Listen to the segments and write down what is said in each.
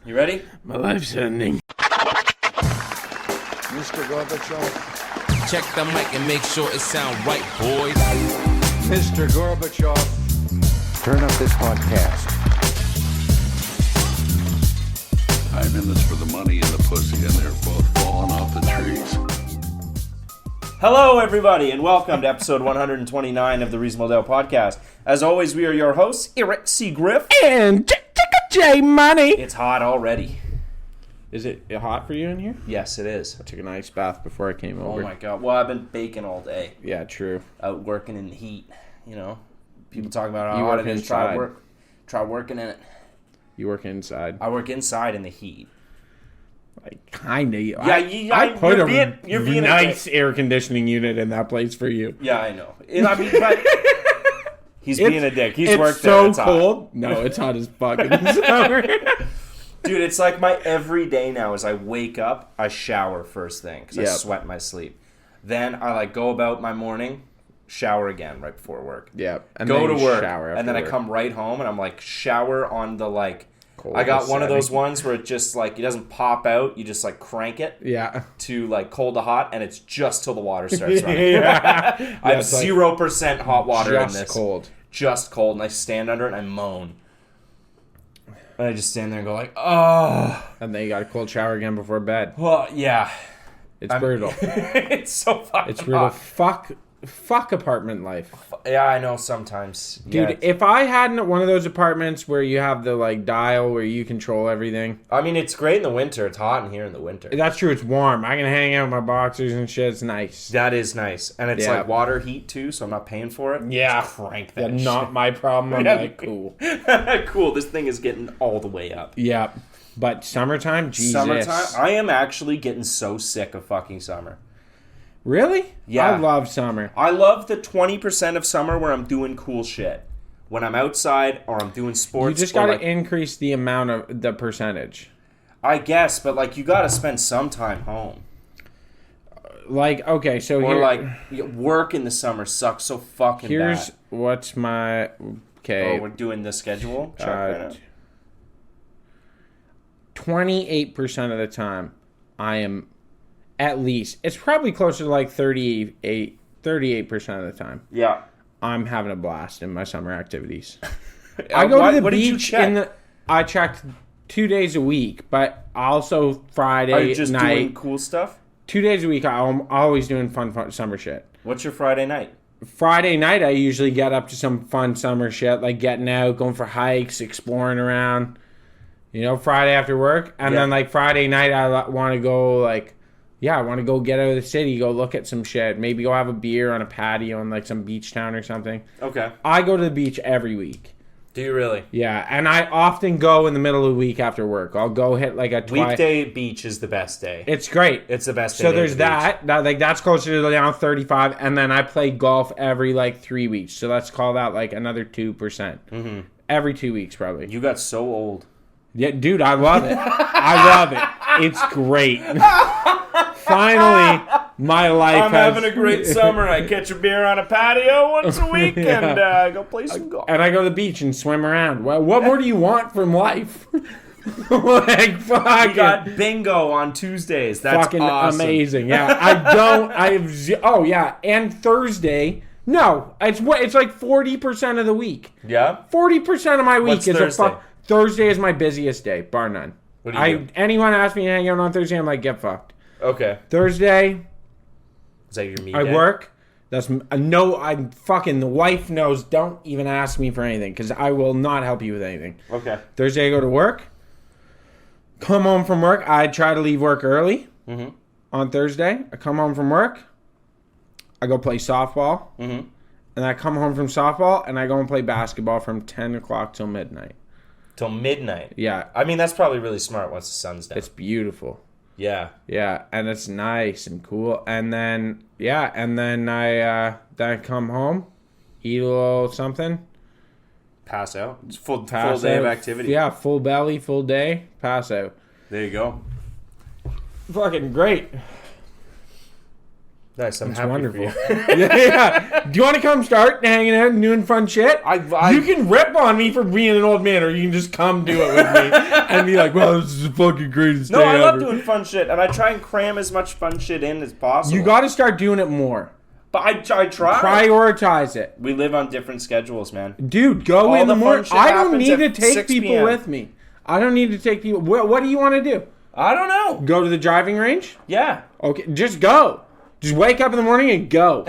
You ready? My life's ending. Mr. Gorbachev. Check the mic and make sure it sound right, boys. Mr. Gorbachev. Turn up this podcast. I'm in this for the money and the pussy, and they're both falling off the trees. Hello, everybody, and welcome to episode 129 of the Reasonable Doubt Podcast. As always, we are your hosts, Eric C. Griff. And J Money. It's hot already. Is it hot for you in here? Yes, it is. I took an ice bath before I came over. Oh my god. Well, I've been baking all day. Yeah, true. Out working in the heat, you know. People talk about how You hot work it is. inside. Try working in it. You work inside. I work inside in the heat. Like, kind of. Yeah, I put you're a being a nice air conditioning unit in that place for you. Yeah, I know. And I mean, but he's being a dick. He's worked there. So It's hot. cold. No, it's hot as fuck in the summer. Dude, it's like my every day now is I wake up, I shower first thing because I sweat in my sleep. Then I go about my morning, shower again right before work. Yeah. And Go to work, shower and then after I come right home and I'm like shower on the Cold I got one of those setting. ones where it just it doesn't pop out. You just crank it Yeah. to cold to hot, and it's just till the water starts running. Yeah. I have 0% hot water in Just this. cold. Just cold, and I stand under it and I moan. And I just stand there and go oh. And then you got a cold shower again before bed. Well, yeah. It's brutal. It's so fucking It's brutal. hot. Fuck apartment life. Yeah, I know sometimes. Dude, Yeah. if I hadn't one of those apartments where you have the dial where you control everything. I mean, it's great in the winter. It's hot in here in the winter. That's true, it's warm. I can hang out with my boxers and shit. It's nice. That is nice. And it's Yeah. water heat too, so I'm not paying for it. Yeah. Just crank Yeah, that not my problem. I'm Yeah. cool. shit. Cool, this thing is getting all the way up. Yeah. But summertime, Jesus. Summertime, I am actually getting so sick of fucking summer. Really? Yeah. I love summer. I love the 20% of summer where I'm doing cool shit. When I'm outside or I'm doing sports. You just or, gotta increase the amount of the percentage. I guess, but you gotta spend some time home. Okay, so Or work in the summer sucks so fucking here's bad. what's my okay. Oh, we're doing the schedule? Check that out. 28% of the time, I am at least. It's probably closer to 38% of the time. Yeah. I'm having a blast in my summer activities. I go to the what did you beach check? I checked 2 days a week, but also Friday Are you just night. doing cool stuff? 2 days a week, I'm always doing fun summer shit. What's your Friday night? Friday night, I usually get up to some fun summer shit, like getting out, going for hikes, exploring around. Friday after work. And then, Friday night, I want to go, I want to go get out of the city, go look at some shit. Maybe go have a beer on a patio in, some beach town or something. Okay. I go to the beach every week. Do you really? Yeah, and I often go in the middle of the week after work. I'll go hit, a Weekday beach is the best day. It's great. It's the best day. So to there's hit the beach. that's closer to down 35, and then I play golf every 3 weeks. So let's call that another 2%. Mm-hmm. Every 2 weeks, probably. You got so old. Yeah, dude, I love it. I love it. It's great. Finally, my life I'm having a great summer. I catch a beer on a patio once a week and go play some golf. And I go to the beach and swim around. Well, what more do you want from life? Fucking. We got bingo on Tuesdays. That's fucking awesome. amazing. Yeah, and Thursday. No, it's 40% of the week. Yeah? 40% of my week What's is Thursday? Thursday is my busiest day, bar none. What do you do? Anyone asks me to hang out on Thursday, I'm like, get fucked. Okay. Thursday, Is that your me I day? work. The wife knows, don't even ask me for anything because I will not help you with anything. Okay. Thursday I go to work. Come home from work. I try to leave work early on Thursday. I come home from work. I go play softball. Mm-hmm. And I come home from softball and I go and play basketball from 10 o'clock till midnight. Till midnight. Yeah. I mean, that's probably really smart once the sun's down. It's beautiful. Yeah. Yeah, and it's nice and cool. And then I come home, eat a little something. Pass out. It's full day Pass of out. activity. Yeah, full belly, full day, pass out. There you go. Fucking great. Nice, I'm It's happy wonderful. for you. yeah. Do you want to come start hanging out and doing fun shit? You can rip on me for being an old man, or you can just come do it with me and be like, "Well, this is the fucking greatest No, day I ever." love doing fun shit, and I try and cram as much fun shit in as possible. You got to start doing it more. But I try. Prioritize it. We live on different schedules, man. Dude, go All in the the fun morning. shit I don't happens need to at take 6 people p.m. with me. I don't need to take people. What do you want to do? I don't know. Go to the driving range? Yeah. Okay, just go. Just wake up in the morning and go.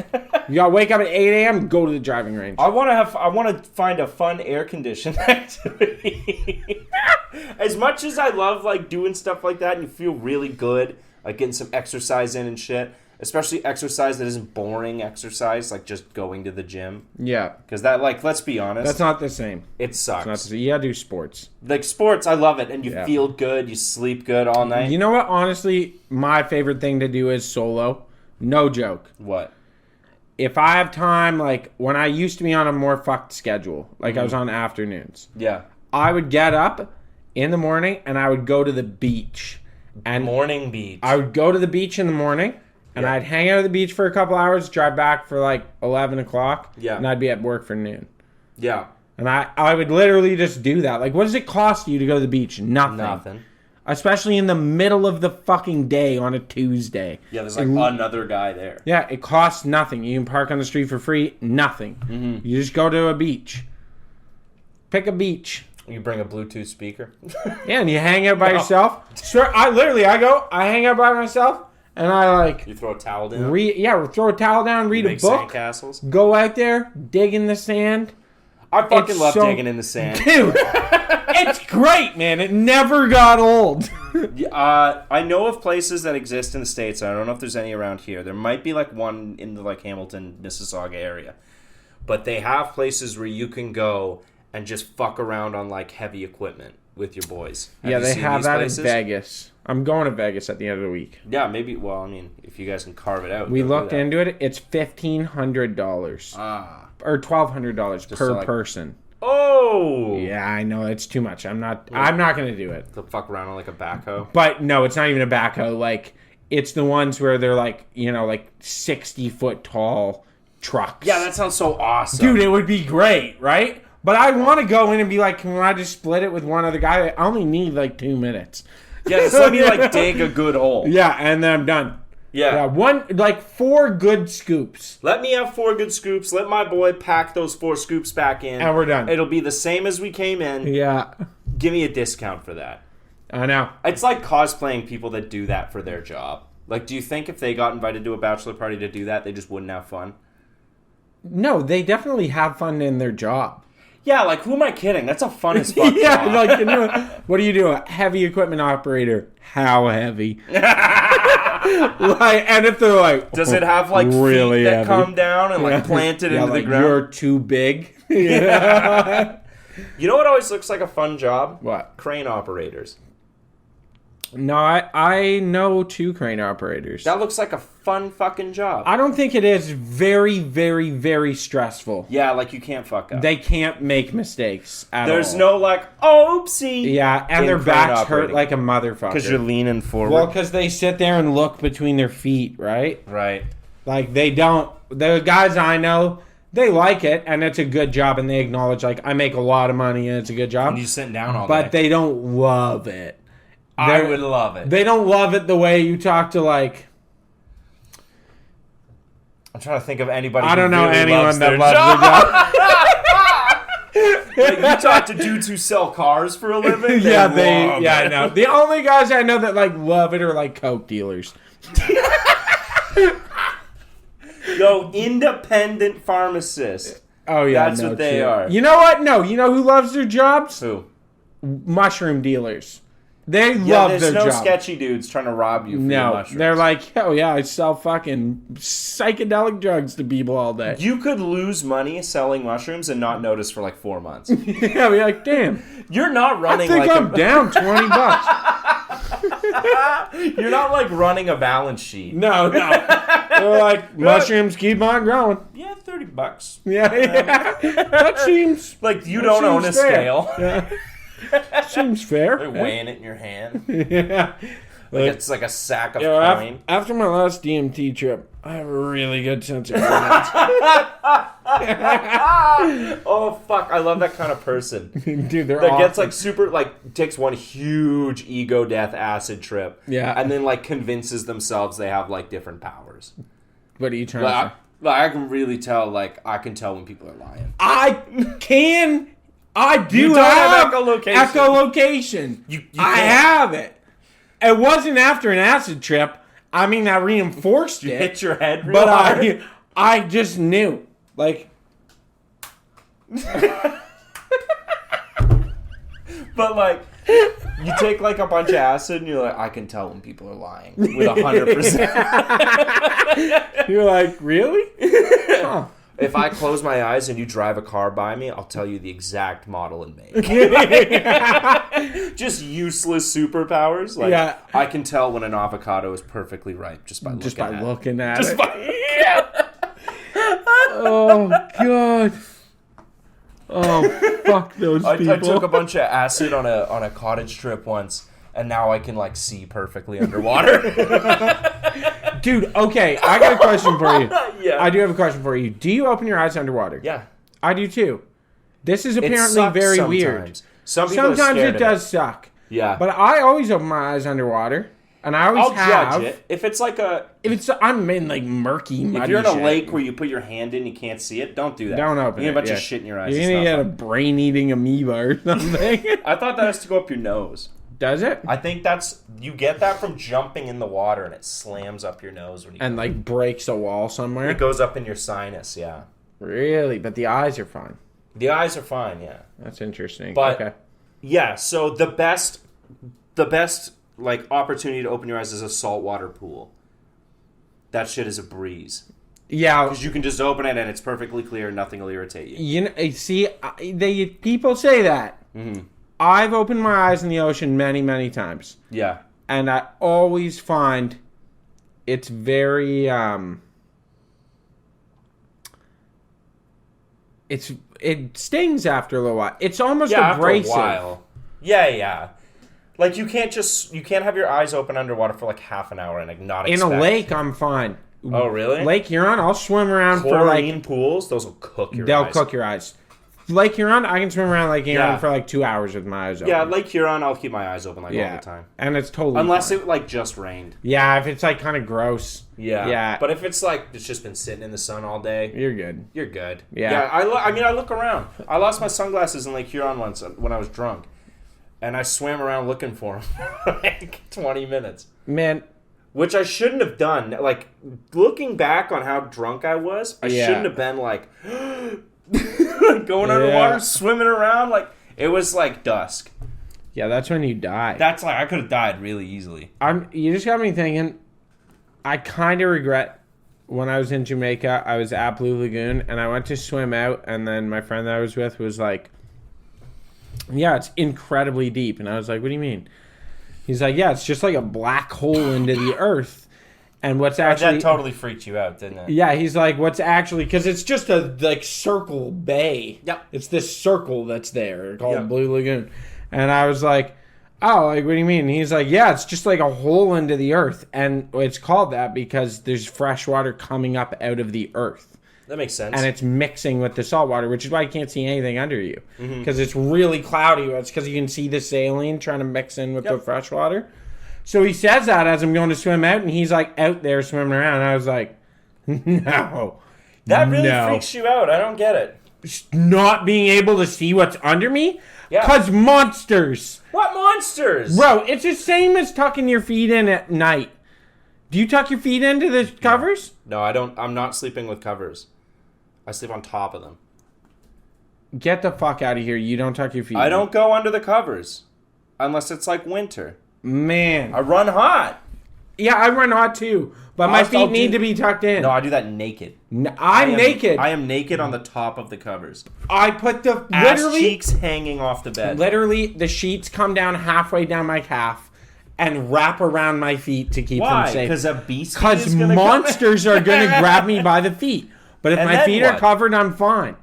You gotta wake up at 8 a.m. Go to the driving range. I want to find a fun air conditioned activity. As much as I love like doing stuff like that, and you feel really good, like getting some exercise in and shit. Especially exercise that isn't boring exercise, like just going to the gym. Yeah, Because that, like, let's be honest, that's not the same. it sucks. It's not the same. You gotta do sports. Like sports, I love it, and you Yeah. feel good, you sleep good all night. You know what? Honestly, my favorite thing to do is solo. No joke. What? If I have time, like when I used to be on a more fucked schedule, like I was on afternoons, Yeah. I would get up in the morning and I would go to the beach. And Morning beach. I would go to the beach in the morning and Yeah. I'd hang out at the beach for a couple hours, drive back for like 11 o'clock, Yeah. and I'd be at work for noon. Yeah. And I would literally just do that. Like, what does it cost you to go to the beach? Nothing. Nothing. Especially in the middle of the fucking day on a Tuesday. Yeah, there's like another guy there. Yeah, it costs nothing. You can park on the street for free. Nothing. Mm-hmm. You just go to a beach. Pick a beach. You bring a Bluetooth speaker. Yeah, and you hang out by yourself. Sure, I hang out by myself, and I like You throw a towel down. throw a towel down, read a Make book, sandcastles. go out there, dig in the sand. I fucking It's love so- digging in the sand. Dude, it's great, man. It never got old. I know of places that exist in the States. I don't know if there's any around here. There might be like one in the like Hamilton, Mississauga area. But they have places where you can go and just fuck around on like heavy equipment with your boys. Yeah, you they seen have these that places? in Vegas. I'm going to Vegas at the end of the week. Yeah, maybe. Well, I mean, if you guys can carve it out. We go do looked that. into it. It's $1,500 Ah. or $1,200 per so, like- person. Oh. Yeah, I know it's too much. I'm not gonna do it. To fuck around on like a backhoe. But no, it's not even a backhoe. Like it's the ones where they're like, like 60-foot tall trucks. Yeah, that sounds so awesome. Dude, it would be great, right? But I want to go in and be like, can I just split it with one other guy? I only need like 2 minutes. Yeah, just let me like dig a good hole. Yeah, and then I'm done. Yeah. Yeah, 4 good scoops. Let me have 4 good scoops. Let my boy pack those 4 scoops back in. And we're done. It'll be the same as we came in. Yeah, Give me a discount for that. I know. It's like cosplaying people that do that for their job. Like, do you think if they got invited to a bachelor party to do that, they just wouldn't have fun? No, they definitely have fun in their job. Yeah, like, who am I kidding? That's a fun as fuck Yeah, job. like, what do you do? A heavy equipment operator. How heavy? Like, and if they're like, Does it have, like, really feet that heavy. come down and, like, planted into the like, ground? You're too big. Yeah. You know what always looks like a fun job? What? Crane operators. No, I know 2 crane operators. That looks like a fun fucking job. I don't think it is very, very, very stressful. Yeah, like, you can't fuck up. They can't make mistakes at There's all. no, like, oopsie. Yeah, and in their crane backs hurt operating. like a motherfucker. Because you're leaning forward. Well, because they sit there and look between their feet, right? Right. Like, they don't... The guys I know, they like it, and it's a good job, and they acknowledge, like, I make a lot of money, and it's a good job. And you sitting down all But day. they don't love it. I They're- would love it. They don't love it the way you talk to, like... I'm trying to think of anybody. I don't who know really anyone loves that their loves job. their job. Like, you talk to dudes who sell cars for a living. Yeah, love I it. know. The only guys I know that, like, love it are, like, Coke dealers. Yo, independent pharmacist. Oh, yeah, That's no, what they true. are. You know what? No, you know who loves their jobs? Who? Mushroom dealers. They Yeah, love there's their no job. sketchy dudes trying to rob you for your No, mushrooms. they're like, oh yeah, I sell fucking psychedelic drugs to people all day. You could lose money selling mushrooms and not notice for like 4 months. Yeah, be like, damn, You're not I running think like I'm down $20. You're not like running a balance sheet. No, they're like, mushrooms keep on growing. Yeah, $30. Yeah, that seems Like you don't own a seems fair. scale. Yeah. Seems fair. They're weighing it in your hand. Yeah. Like it's like a sack of Yo, coin. after my last DMT trip, I have a really good sense of humor. Oh fuck! I love that kind of person. Dude, they're That awesome. gets like super like takes one huge ego death acid trip. Yeah. And then like convinces themselves they have like different powers. What are you trying to Like, say? I can really tell. Like I can tell when people are lying. I do You don't have echolocation. echolocation. You I can't. have it. It wasn't after an acid trip. I mean, I reinforced You it. hit your head real but hard. I just knew. Like, But like, you take like a bunch of acid and you're like, I can tell when people are lying with 100%. you're like, really? Huh. If I close my eyes and you drive a car by me, I'll tell you the exact model and make. Just useless superpowers. Like Yeah. I can tell when an avocado is perfectly ripe just by looking Just by at it. looking at Just it. by Oh, God. Oh, fuck those I people. took a bunch of acid on a cottage trip once, and now I can like see perfectly underwater. Dude, okay, I got a question for you. Yeah. I do have a question for you. Do you open your eyes underwater? Yeah. I do too. This is It apparently sucks very sometimes. weird. Some people are Sometimes scared it of does suck. Yeah. But I always open my eyes underwater. And I always I'll have. judge it. If it's like I'm in like murky, muddy if you're in a shit. lake where you put your hand in, you can't see it. Don't do that. Don't open You it. get a bunch yeah. of shit in your eyes. You're It's gonna not get a fun. brain-eating amoeba or something. I thought that has to go up your nose. Does it? I think you get that from jumping in the water and it slams up your nose when you. And like breaks a wall somewhere. it goes up in your sinus. Yeah. Really? But the eyes are fine. The eyes are fine. Yeah. That's interesting. But okay. yeah, so the best like opportunity to open your eyes is a saltwater pool. That shit is a breeze Yeah. because you can just open it and it's perfectly clear. Nothing will irritate you. You know, see, people say that. Mm-hmm. I've opened my eyes in the ocean many, many times, Yeah. and I always find it's very it stings after a little while. It's almost Yeah, abrasive. after a while. Yeah. Like you can't have your eyes open underwater for like half an hour and like not In expect. a lake, I'm fine. Oh really? Lake Huron, I'll swim around for like Chlorine pools, those will cook your they'll eyes. cook your eyes. Lake Huron, I can swim around Lake Huron Yeah. for like 2 hours with my eyes open. Yeah, Lake Huron, I'll keep my eyes open like all the time. and it's totally Unless fine. it like just rained. Yeah, if it's like kind of gross. Yeah. Yeah. But if it's like it's just been sitting in the sun all day, You're good. you're good. Yeah. I mean, I look around. I lost my sunglasses in Lake Huron once when I was drunk. And I swam around looking for them for like 20 minutes. Man, Which I shouldn't have done. Like, looking back on how drunk I was, I Yeah. shouldn't have been like, like going underwater, swimming around. Like, it was like dusk. yeah, that's when you die. That's like, I could have died really easily. You just got me thinking, I kind of regret when I was in Jamaica, I was at Blue Lagoon, and I went to swim out, and then my friend that I was with was like, yeah, it's incredibly deep. And I was like, what do you mean? He's like, yeah, it's just like a black hole into the earth. And what's actually... That totally freaked you out, didn't it? Yeah, he's like, what's actually... Because it's just a, like, circle bay. Yep. It's this circle that's there called Yep. Blue Lagoon. And I was like, oh, like, what do you mean? And he's like, yeah, it's just like a hole into the earth. And it's called that because there's fresh water coming up out of the earth. That makes sense. And it's mixing with the salt water, which is why you can't see anything under you. Mm-hmm. Because it's really cloudy. It's because you can see the saline trying to mix in with the fresh water. So he says that as I'm going to swim out, and he's like out there swimming around. And I was like, no. that really no. freaks you out. I don't get it. Not being able to see what's under me? Yeah. Because monsters. What monsters? Bro, it's the same as tucking your feet in at night. Do you tuck your feet into the covers? No, I don't. I'm not sleeping with covers. I sleep on top of them. Get the fuck out of here. You don't tuck your feet I in. don't go under the covers. Unless it's like winter. Man. I run hot. Yeah, I run hot too. But my I'll feet do- need to be tucked in. No, I do that naked. I'm naked. I am naked on the top of the covers. I put the... Ass Literally... cheeks hanging off the bed. Literally, the sheets come down halfway down my calf and wrap around my feet to keep Why? them safe. Because a beast Because is gonna monsters are going to grab me by the feet. But if And my then feet are what? covered, I'm fine.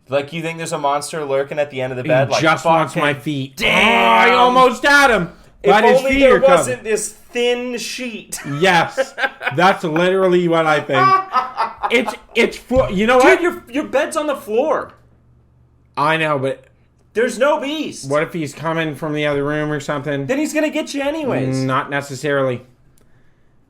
Like, you think there's a monster lurking at the end of the bed? He Like, just wants my fucking feet. damn. Oh, I almost had him. But if his only feet there are covered. wasn't this thin sheet. Yes, that's literally what I think. You know what? Dude, your bed's on the floor. I know, but There's no beast. what if he's coming from the other room or something? Then he's gonna get you anyways. Not necessarily.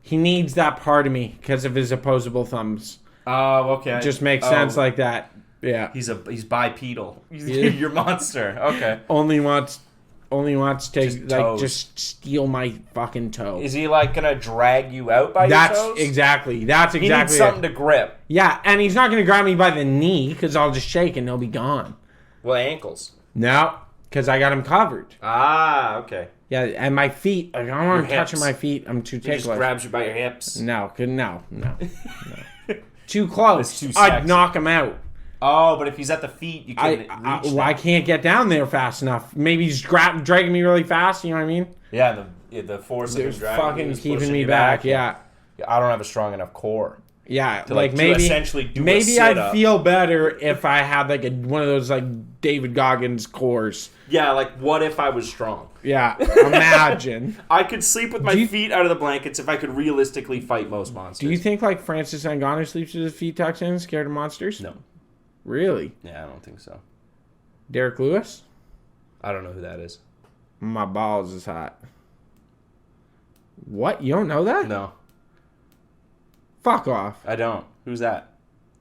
He needs that part of me because of his opposable thumbs. Oh, okay. Just makes sense like that. Yeah. He's bipedal. Your monster. Okay. Only wants to Just toes. just steal my fucking toe. Is he like gonna drag you out by That's your toes? exactly. That's He exactly. needs something to grip. Yeah, and he's not gonna grab me by the knee because I'll just shake and he'll be gone. Well, ankles. No, because I got him covered. Ah, okay. Yeah, and my feet. I don't want him Your touching hips. my feet. I'm too He just ticklish. grabs you by your hips. No. Too close. It's too I'd sexy. knock him out. Oh, but if he's at the feet, you can reach I them. can't get down there fast enough. Maybe he's dragging me really fast. You know what I mean? Yeah, the force of him There's dragging fucking you is keeping pushing me you back. Yeah. I don't have a strong enough core. Yeah, To, like to maybe essentially do a maybe I'd sit-up. feel better if I had like one of those like David Goggins cores. Yeah, like what if I was strong? Yeah, imagine. I could sleep with my Do you- feet out of the blankets if I could realistically fight most monsters. Do you think like Francis Ngannou sleeps with his feet tucked in, scared of monsters? No. Really? Yeah, I don't think so. Derek Lewis? I don't know who that is. My balls is hot. What? You don't know that? No, Fuck off. I don't. Who's that?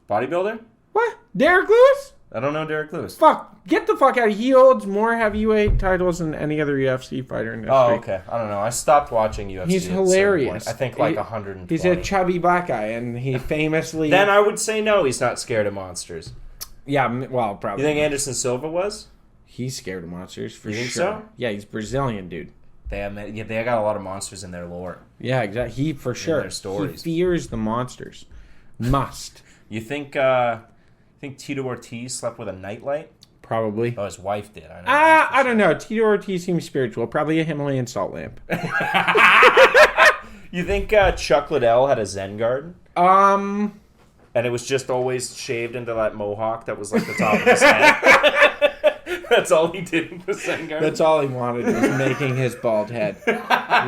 Bodybuilder? What? Derek Lewis? I don't know Derek Lewis. Fuck. Get the fuck out. He holds more heavyweight titles than any other UFC fighter in history. Oh, okay. I don't know. I stopped watching UFC. He's at a certain hilarious. point. I think like 120. He's a chubby black guy, and he famously... Then I would say no, he's not scared of monsters. Yeah, well, probably. You think Anderson Silva was? He's scared of monsters, for You think sure. so? Yeah, he's Brazilian, dude. They got a lot of monsters in their lore. Yeah, exactly. He, for sure. their stories. He fears the monsters. Must. You think Tito Ortiz slept with a nightlight? Probably. Oh, his wife did. I know. I don't know. Tito Ortiz seems spiritual. Probably a Himalayan salt lamp. You think Chuck Liddell had a Zen garden? And it was just always shaved into that mohawk that was like the top of his head. That's all he did in the Zen garden. That's all he wanted was making his bald head.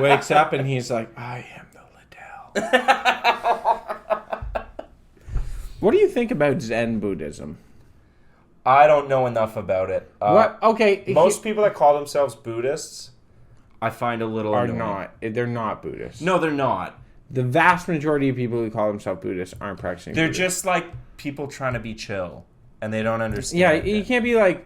Wakes up and he's like, I am the Liddell. What do you think about Zen Buddhism? I don't know enough about it. What? Okay. Most people that call themselves Buddhists, I find a little are annoying. not. They're not Buddhists. No, they're not. The vast majority of people who call themselves Buddhists aren't practicing They're Buddhism. just like people trying to be chill, and they don't understand. Yeah, it. you can't be like,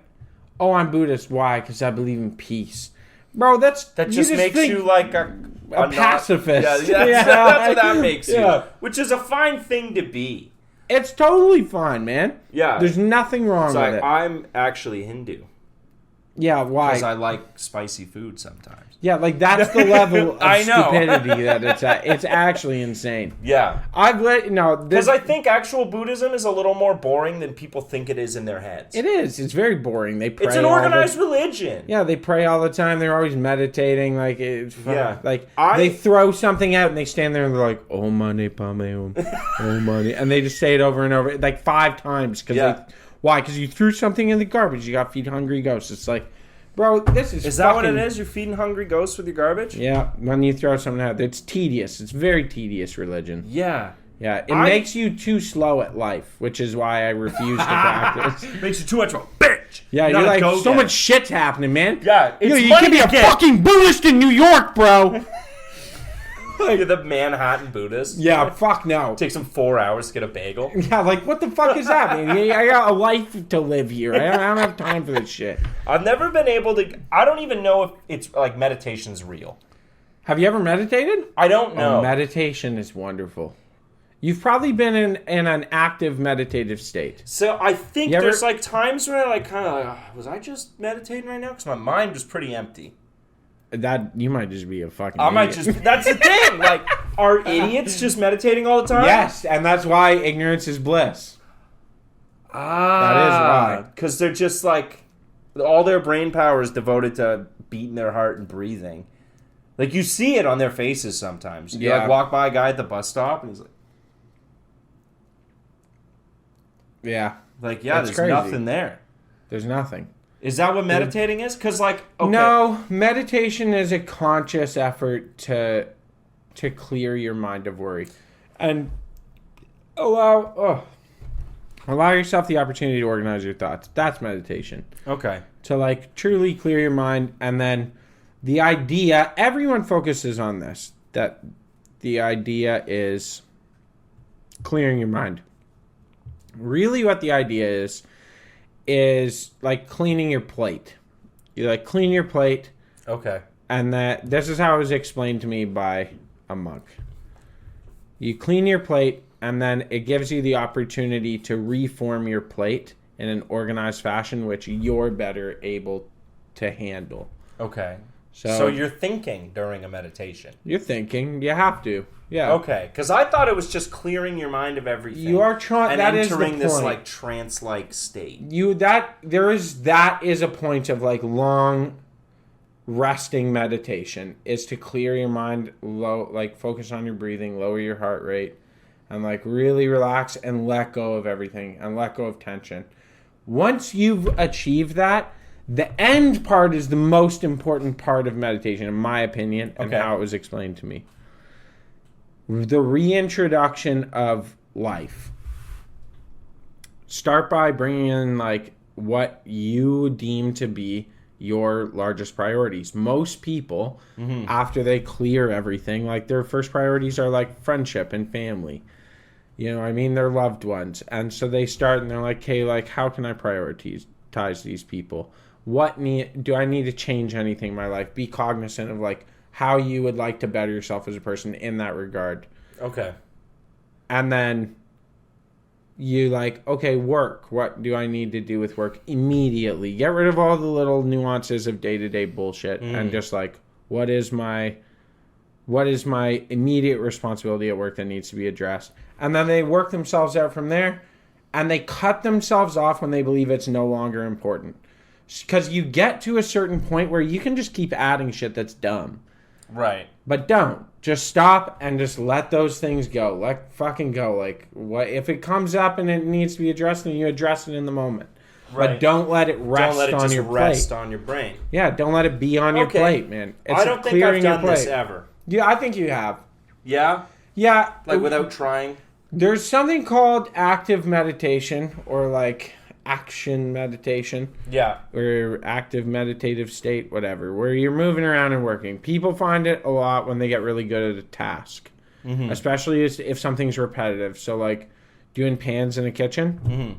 oh, I'm Buddhist. Why? Because I believe in peace. Bro, That just makes think you like a pacifist. Yeah, Yeah. that's what that makes you. Yeah. Which is a fine thing to be. It's totally fine, man. Yeah. There's nothing wrong It's with like, it. I'm actually Hindu. Yeah, why? Because I like spicy food sometimes. Yeah, like that's the level of I know. stupidity that it's at. It's actually insane. Yeah. Because I think actual Buddhism is a little more boring than people think it is in their heads. it is. It's very boring. They pray. It's an all the- organized religion. Yeah, they pray all the time. They're always meditating. Like it's fun. Yeah. Like I- they throw something out and they stand there and they're like, "Oh money, pame, oh money," and they just say it over and over like 5 times. Yeah. Why? Because you threw something in the garbage. You got feed hungry ghosts. It's like, bro, this is. Is that what it fucking- is? You're feeding hungry ghosts with your garbage? Yeah, when you throw something out, it's tedious. It's very tedious religion. Yeah. Yeah, it makes you too slow at life, which is why I refuse to practice. Makes you too much of a bitch. Yeah, you're not a like, so go-getter. much shit's happening, man. Yeah, it's you money can be to a get. fucking Buddhist in New York, bro. You're the Manhattan Buddhist. Yeah, fuck no. Takes them 4 hours to get a bagel. Yeah, like, what the fuck is happening? I got a life to live here. I don't have time for this shit. I've never been able to. I don't even know if it's like meditation's real. Have you ever meditated? I don't know. Oh, meditation is wonderful. You've probably been in an active meditative state. So I think You ever- there's like times where I like kind of like, was I just meditating right now? Because my mind was pretty empty. That you might just be a fucking. I might idiot. just. That's the thing. Like, are idiots just meditating all the time? Yes, and that's why ignorance is bliss. That is why. Because they're just like, all their brain power is devoted to beating their heart and breathing. Like, you see it on their faces sometimes. You Yeah. like walk by a guy at the bus stop and he's Yeah, like, yeah, That's there's crazy. nothing there. there's nothing. Is that what meditating is? Because, like, okay. No, meditation is a conscious effort to clear your mind of worry and allow yourself the opportunity to organize your thoughts. That's meditation. Okay. To, like, truly clear your mind. And then the idea, everyone focuses on this, that the idea is clearing your mind. Really what the idea is like cleaning your plate. You like clean your plate. Okay. And this is how it was explained to me by a monk. You clean your plate, and then it gives you the opportunity to reform your plate in an organized fashion which you're better able to handle. Okay. So So you're thinking during a meditation. you're thinking, you have to. Yeah. Okay, because I thought it was just clearing your mind of everything. You are trying. and That is the entering this point. like trance-like state. That is a point of like long resting meditation, is to clear your mind, like focus on your breathing, lower your heart rate, and like really relax and let go of everything and let go of tension. Once you've achieved that, the end part is the most important part of meditation, in my opinion, and Okay. how it was explained to me. The reintroduction of life. Start by bringing in like what you deem to be your largest priorities. Most people, after they clear everything, like their first priorities are like friendship and family. You know what I mean? Their loved ones. And so they start and they're like, okay, like how can I prioritize these people? Do I need to change anything in my life? Be cognizant of like how you would like to better yourself as a person in that regard. Okay. And then you like, okay, work. What do I need to do with work immediately? Get rid of all the little nuances of day-to-day bullshit and just like, what is my immediate responsibility at work that needs to be addressed? And then they work themselves out from there, and they cut themselves off when they believe it's no longer important. Because you get to a certain point where you can just keep adding shit that's dumb. Right. But don't. Just stop and just let those things go. Let fucking go. Like, what if it comes up and it needs to be addressed, then you address it in the moment. Right. But don't let it rest Don't let it on just your rest plate. on your brain. Yeah, don't let it be on your Okay. plate, man. It's I don't think I've clearing your done this plate. ever. Yeah, I think you have. Yeah? Yeah. Like without trying? There's something called active meditation, or like action meditation, Yeah. or active meditative state, whatever, where you're moving around and working. People find it a lot when they get really good at a task, especially if something's repetitive. So like doing pans in a kitchen.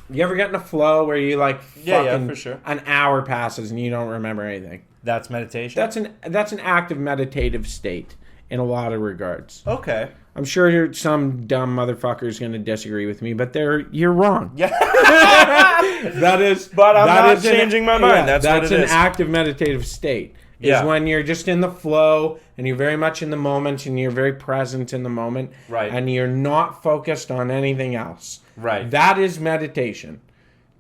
You ever get in a flow where you like fucking for sure. an hour passes and you don't remember anything? That's meditation? That's an active meditative state in a lot of regards. Okay. I'm sure some dumb motherfucker is going to disagree with me, but you're wrong. Yeah. That is, But I'm that not is changing my mind. That's what it an is. active meditative state. Is Yeah. when you're just in the flow and you're very much in the moment and you're very present in the moment. Right. And you're not focused on anything else. Right. That is meditation.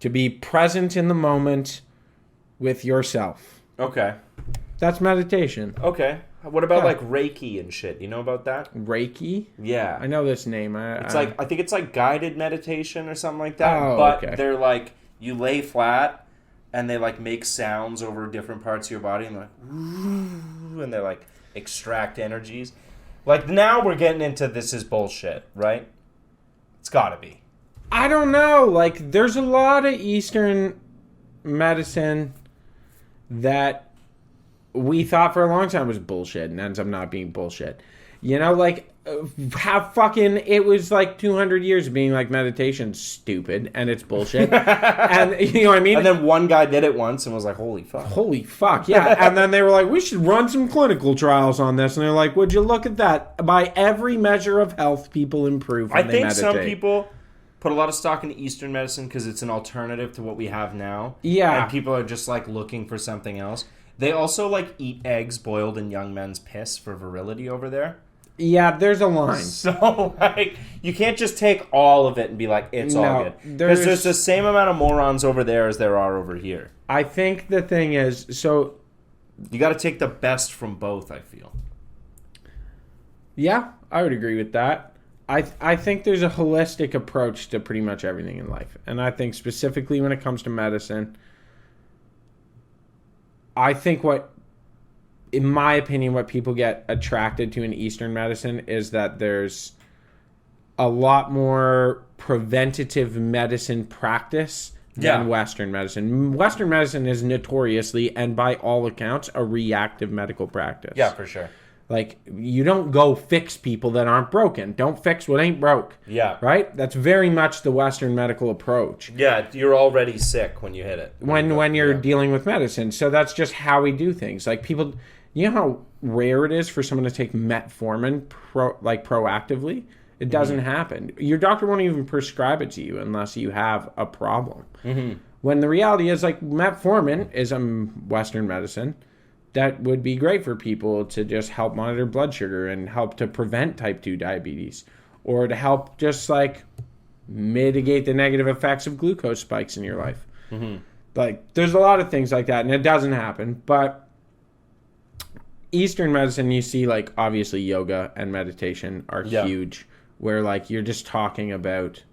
To be present in the moment with yourself. Okay. That's meditation. Okay. What about Yeah. like Reiki and shit? You know about that? Reiki? Yeah. I know this name. It's like, I think it's like guided meditation or something like that. Oh, but okay. they're like, you lay flat and they like make sounds over different parts of your body and they're like, and they like extract energies. Like now we're getting into this is bullshit, right? It's gotta be. I don't know. Like, there's a lot of Eastern medicine that we thought for a long time was bullshit and ends up not being bullshit. You know, like, it was like 200 years of being like meditation's stupid and it's bullshit. And, you know what I mean? And then one guy did it once and was like, holy fuck. Holy fuck, yeah. And then they were like, we should run some clinical trials on this. And they're like, would you look at that? By every measure of health, people improve when I they think meditate. some people put a lot of stock into Eastern medicine because it's an alternative to what we have now. Yeah. And people are just like looking for something else. They also like eat eggs boiled in young men's piss for virility over there. Yeah, there's a line. So, like, you can't just take all of it and be like, it's all No, good. Because there's there's- the same amount of morons over there as there are over here. I think the thing is, so, You got to take the best from both, I feel. yeah, I would agree with that. I think there's a holistic approach to pretty much everything in life. And I think specifically when it comes to medicine, I think in my opinion, what people get attracted to in Eastern medicine is that there's a lot more preventative medicine practice than Western medicine. Western medicine is notoriously, and by all accounts, a reactive medical practice. Yeah, for sure. Like, you don't go fix people that aren't broken. Don't fix what ain't broke. Yeah. Right? That's very much the Western medical approach. Yeah, you're already sick when you hit it. When you're dealing with medicine. So that's just how we do things. Like, people, you know how rare it is for someone to take metformin proactively? It doesn't happen. Your doctor won't even prescribe it to you unless you have a problem. Mm-hmm. When the reality is, like, metformin is a Western medicine that would be great for people to just help monitor blood sugar and help to prevent type 2 diabetes, or to help just, like, mitigate the negative effects of glucose spikes in your life. Mm-hmm. Like, there's a lot of things like that, and it doesn't happen. But Eastern medicine, you see, like, obviously yoga and meditation are huge, where, like, you're just talking about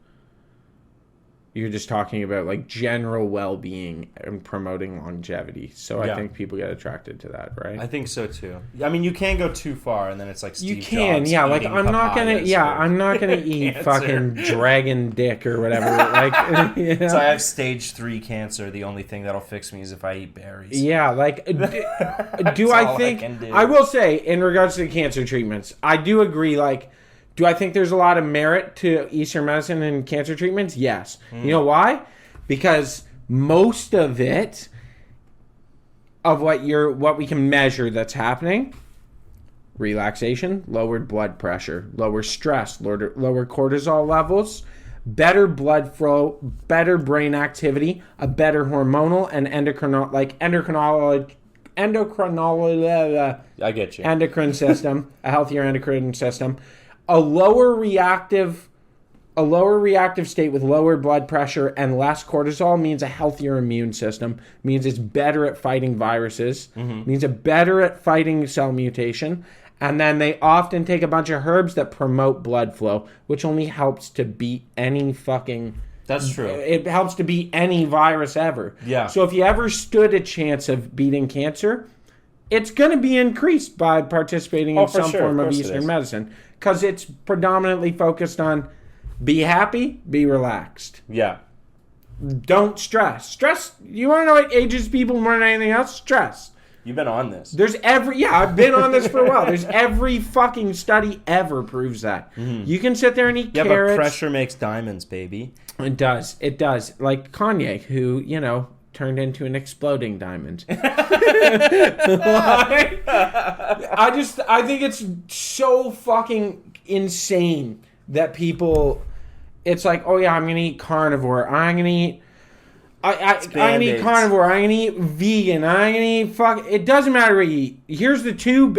like general well-being and promoting longevity. So I think people get attracted to that, right? I think so too. I mean, you can go too far, and then it's like Steve you can, Jobs like, I'm not gonna eat cancer. fucking dragon dick or whatever. Like, you know? So I have stage 3 cancer. The only thing that'll fix me is if I eat berries. Yeah, like, do all I think? I can do. I will say, in regards to the cancer treatments, I do agree. Like, do I think there's a lot of merit to Eastern medicine and cancer treatments? Yes. You know why? Because most of it, of what we can measure that's happening, relaxation, lowered blood pressure, lower stress, lower cortisol levels, better blood flow, better brain activity, a better hormonal and I get you. endocrine system, a healthier endocrine system, a lower reactive state with lower blood pressure and less cortisol means a healthier immune system, means it's better at fighting viruses, means it's better at fighting cell mutation. And then they often take a bunch of herbs that promote blood flow, which only helps to beat any fucking... That's true. It helps to beat any virus ever. Yeah. So if you ever stood a chance of beating cancer, it's going to be increased by participating in some form of Eastern medicine, because it's predominantly focused on be happy, be relaxed. Yeah. Don't stress. Stress, you want to know what ages people more than anything else? Stress. You've been on this. I've been on this for a while. There's every fucking study ever proves that. Mm-hmm. You can sit there and eat carrots. Yeah, but pressure makes diamonds, baby. It does. Like Kanye, who, turned into an exploding diamond. I think it's so fucking insane that people, it's like, oh yeah, I'm going to eat carnivore. I'm going to eat carnivore. I'm going to eat vegan. I'm going to eat it doesn't matter what you eat. Here's the two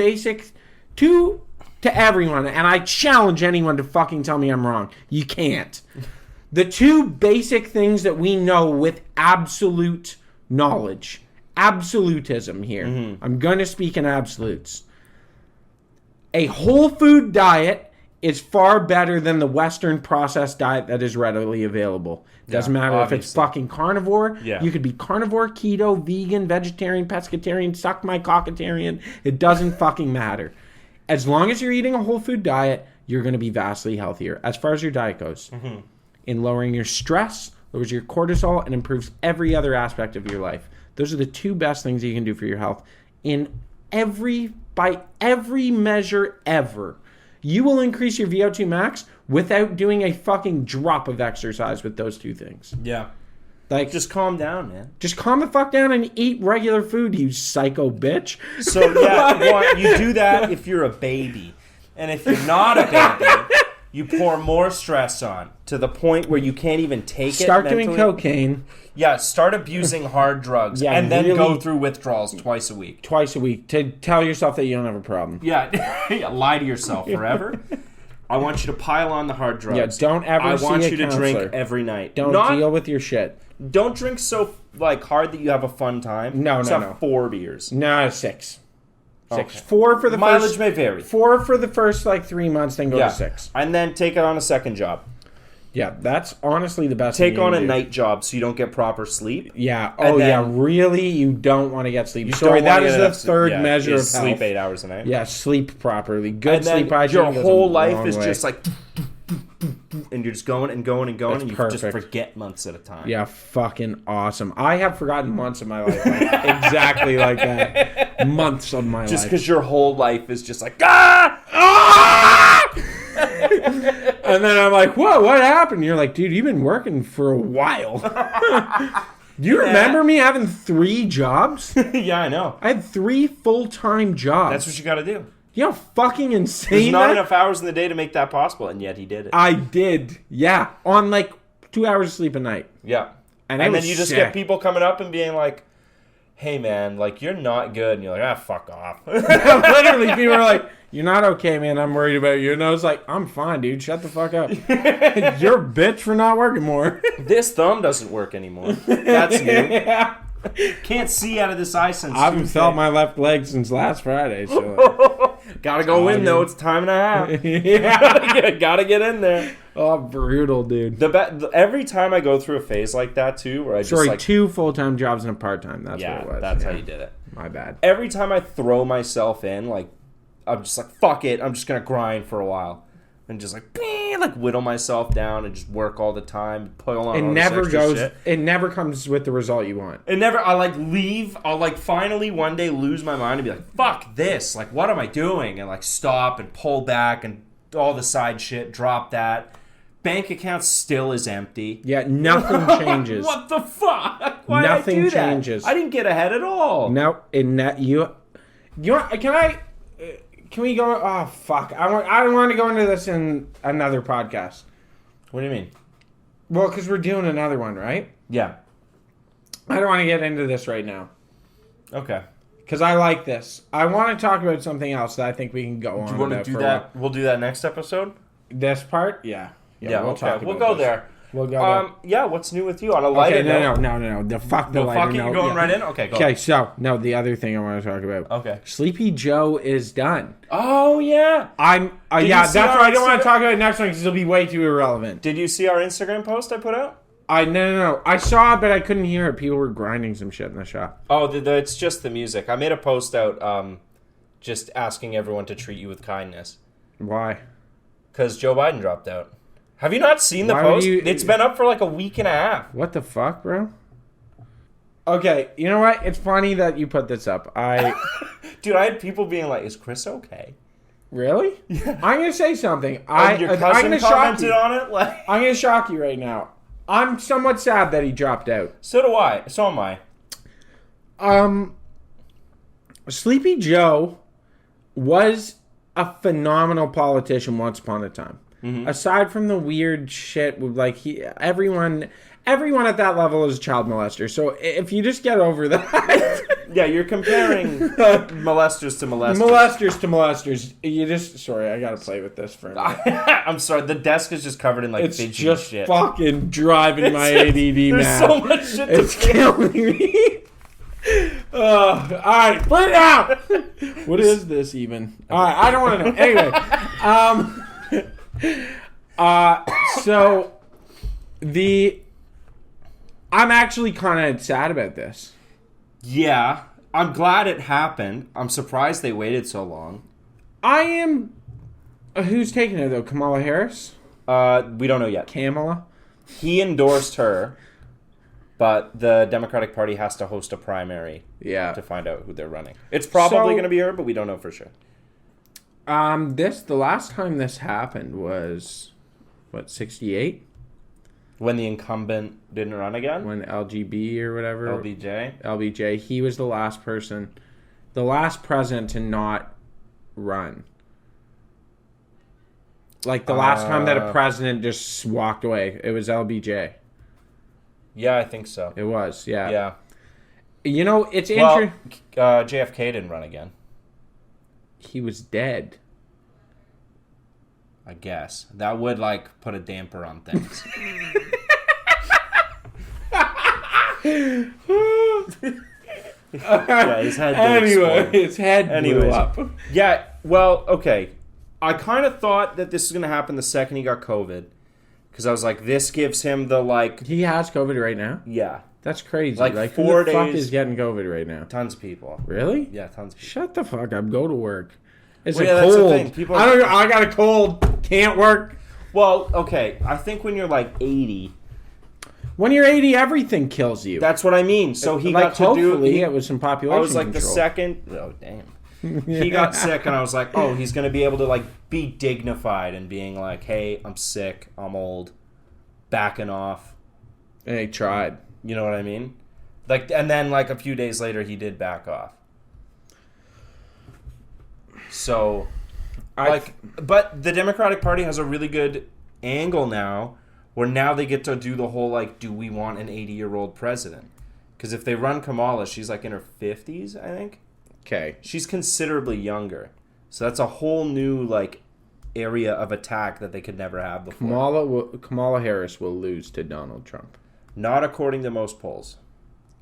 to everyone, and I challenge anyone to fucking tell me I'm wrong. You can't. The two basic things that we know with absolute knowledge, absolutism here. Mm-hmm. I'm going to speak in absolutes. A whole food diet is far better than the Western processed diet that is readily available. Doesn't matter if it's fucking carnivore. Yeah. You could be carnivore, keto, vegan, vegetarian, pescatarian, suck my cockatarian. It doesn't fucking matter. As long as you're eating a whole food diet, you're going to be vastly healthier as far as your diet goes. Mm-hmm. In lowering your stress, lowers your cortisol, and improves every other aspect of your life. Those are the two best things you can do for your health. By every measure ever, you will increase your VO2 max without doing a fucking drop of exercise with those two things. Yeah. Like, just calm down, man. Just calm the fuck down and eat regular food, you psycho bitch. So, yeah, you do that if you're a baby. And if you're not a baby, you pour more stress on to the point where you can't even take it. Start doing cocaine. Yeah, start abusing hard drugs. Yeah, and then really go through withdrawals twice a week. Twice a week to tell yourself that you don't have a problem. Yeah, lie to yourself forever. I want you to pile on the hard drugs. Yeah, don't ever see a counselor. I want you to drink every night. Don't deal with your shit. Don't drink so hard that you have a fun time. No. 4 beers. No, 6. 6. Okay. 4 for the mileage may vary. 4 for the first 3 months, then go to 6, and then take it on a second job. Yeah, that's honestly the best Take thing you on can a do. night job so you don't get proper sleep. Yeah. And Oh, yeah. then- Really, you don't want to get sleep. You Sorry, don't that wanna is get the enough sleep. third Yeah, measure is of sleep health. 8 hours a night. Yeah, sleep properly. Good And then sleep hygiene. your goes whole a life long is way. just like, and you're just going and going and going, That's and you perfect. just forget months at a time. Yeah, fucking awesome. I have forgotten months of my life. Like, exactly like that. Months of my Just life. because your whole life is just like, ah! And then I'm like, whoa, what happened? You're like, dude, you've been working for a while. Do you remember me having 3 jobs? Yeah, I know. I had 3 full-time jobs. That's what you got to do. You know how fucking There's insane not that? enough hours in the day to make that possible, and yet he did it. I did. Yeah. On like 2 hours of sleep a night. Yeah. And And it then was you just sick. get people coming up and being like, hey, man, like, you're not good. And you're like, fuck off. Literally, people are like, you're not okay, man. I'm worried about you. And I was like, I'm fine, dude. Shut the fuck up. You're a bitch for not working more. This thumb doesn't work anymore. That's new. Yeah. Can't see out of this eye since I haven't Tuesday. felt my left leg since last Friday. So, Gotta go in, though. It's time and a half. yeah. Gotta get in there. Oh, brutal, dude. Every time I go through a phase like that, too, where I just, Sorry, like... 2 full-time jobs and a part-time. That's Yeah, what it was. that's Yeah. how you did it. My bad. Every time I throw myself in, like, I'm just like, fuck it. I'm just gonna grind for a while. And just like whittle myself down and just work all the time, pull on It all this never extra goes. shit. It never comes with the result you want. It never, I like leave, I'll like finally one day lose my mind and be like, fuck this, like what am I doing? And like stop and pull back and all the side shit, drop that. Bank account still is empty. Yeah, nothing changes. What the fuck? Why Nothing did I do that? changes. I didn't get ahead at all. No, in that you want, can we go? Oh fuck! I don't want to go into this in another podcast. What do you mean? Well, because we're doing another one, right? Yeah. I don't want to get into this right now Okay. because I like this. I want to talk about something else that I think we can go on. Do you want to about do for a that? while. We'll do that next episode? This part, yeah, Yeah, we'll okay. talk. We'll about go this. there. We'll go there. Yeah, what's new with you? On a lighter Okay, note. no. The fuck the No, lighter fuck it, note. you're going Yeah. right in? Okay, go. Okay, so no, the other thing I want to talk about. Okay. Sleepy Joe is done. Oh, yeah. I'm Did yeah. you That's see why our I don't want Instagram- to talk about it next one because it'll be way too irrelevant. Did you see our Instagram post I put out? No. I saw it, but I couldn't hear it. People were grinding some shit in the shop. Oh, it's just the music. I made a post out just asking everyone to treat you with kindness. Why? Because Joe Biden dropped out. Have you not seen the Why would post? you- It's been up for like a week and a half. What the fuck, bro? Okay, you know what? It's funny that you put this up. Dude, I had people being like, is Chris okay? Really? Yeah. I'm gonna say something. Your I'm cousin gonna shock commented you. on it? Like, I'm gonna shock you right now. I'm somewhat sad that he dropped out. so do I. So am I. Sleepy Joe was a phenomenal politician once upon a time. Mm-hmm. Aside from the weird shit, with like everyone at that level is a child molester. So if you just get over that, Yeah, you're comparing molesters to molesters. molesters to molesters, you just sorry, I gotta play with this for a minute. I'm sorry, the desk is just covered in like It's fidgety just shit. fucking driving my ADD There's mad. so much shit to It's killing me. All right, put it out. What is this even? All right, I don't want to know. Anyway, so I'm actually kind of sad about this. Yeah, I'm glad it happened. I'm surprised they waited so long. I am. Who's taking it though? Kamala Harris? We don't know yet. Kamala? He endorsed her, but the Democratic Party has to host a primary Yeah. to find out who they're running. It's probably So- going to be her, but we don't know for sure. The last time this happened was what, 68? When the incumbent didn't run again? When LGB or whatever. LBJ? He was the last president to not run. Like the last time that a president just walked away, it was LBJ. Yeah, I think so. It was, yeah. Yeah. You know, it's Well, interesting. JFK didn't run again, He was dead. I guess. That would, like, put a damper on things. Yeah, his head did Anyway, explode. his head blew Anyways. up. Yeah, well, okay. I kind of thought that this was going to happen the second he got COVID. Because I was like, this gives him the, like, He has COVID right now? yeah, That's crazy. Like, who 4 the fuck days- is getting COVID right now? tons of people. Really? Yeah, tons of people. Shut the fuck up. Go to work. It's Well, a yeah, that's the cold. thing. People I don't. I got a cold. Can't work. Well, okay, I think when you're like 80, When you're 80, everything kills you. that's what I mean. So he like, got to do. hopefully it was some population I was like control. the second. Oh damn. He got sick, and I was like, oh, he's gonna be able to like be dignified and being like, hey, I'm sick, I'm old, backing off. And he tried. You know what I mean? Like, and then like a few days later, he did back off. So, but the Democratic Party has a really good angle now, where now they get to do the whole like, do we want an 80-year-old president? Because if they run Kamala, she's like in her 50s, I think. Okay. She's considerably younger, so that's a whole new like area of attack that they could never have before. Kamala Harris will lose to Donald Trump. Not according to most polls.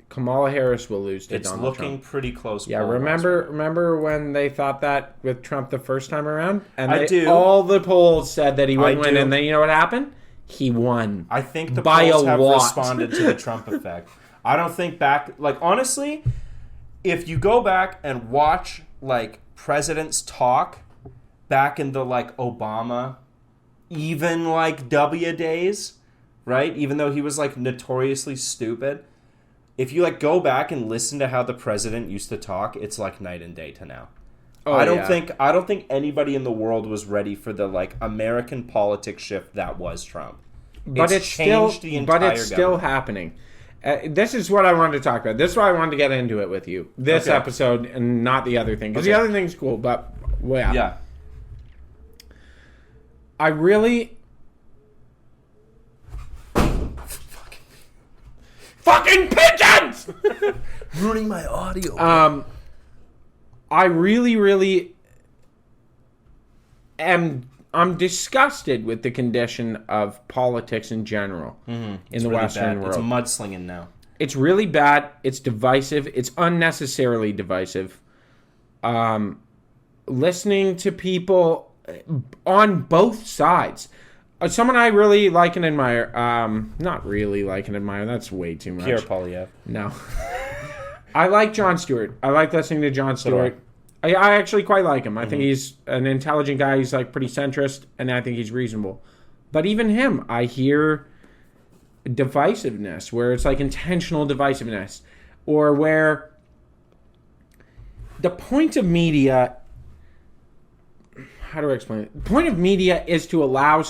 Kamala Harris will lose to It's Donald looking Trump. pretty close. Yeah, poll remember when they thought that with Trump the first time around? And I do. All the polls said that he wouldn't I win, do. and then you know what happened? He won. I think the by polls a have lot. responded to the Trump effect. I don't think honestly, if you go back and watch like presidents talk back in the like Obama, even like W days, right? Even though he was like notoriously stupid, if you like go back and listen to how the president used to talk, it's like night and day to now. Oh, I don't think anybody in the world was ready for the like American politics shift that was Trump. But it's still happening. This is what I wanted to talk about. This is why I wanted to get into it with you. This Okay. episode and not the other thing. Because Okay. the other thing's cool, but well, Yeah. I really fucking pigeons. Ruining my audio. I really I'm disgusted with the condition of politics in general in the really Western bad. world. It's mudslinging now. It's really bad. It's divisive. It's unnecessarily divisive. Listening to people on both sides. Someone I really like and admire. Not really like and admire. That's way too much. Pierre Polyev. No. I like Jon Stewart. I like listening to Jon Stewart. I actually quite like him. I think he's an intelligent guy. He's like pretty centrist, and I think he's reasonable. But even him, I hear divisiveness, where it's like intentional divisiveness, or where the point of media, how do I explain it? The point of media is to allow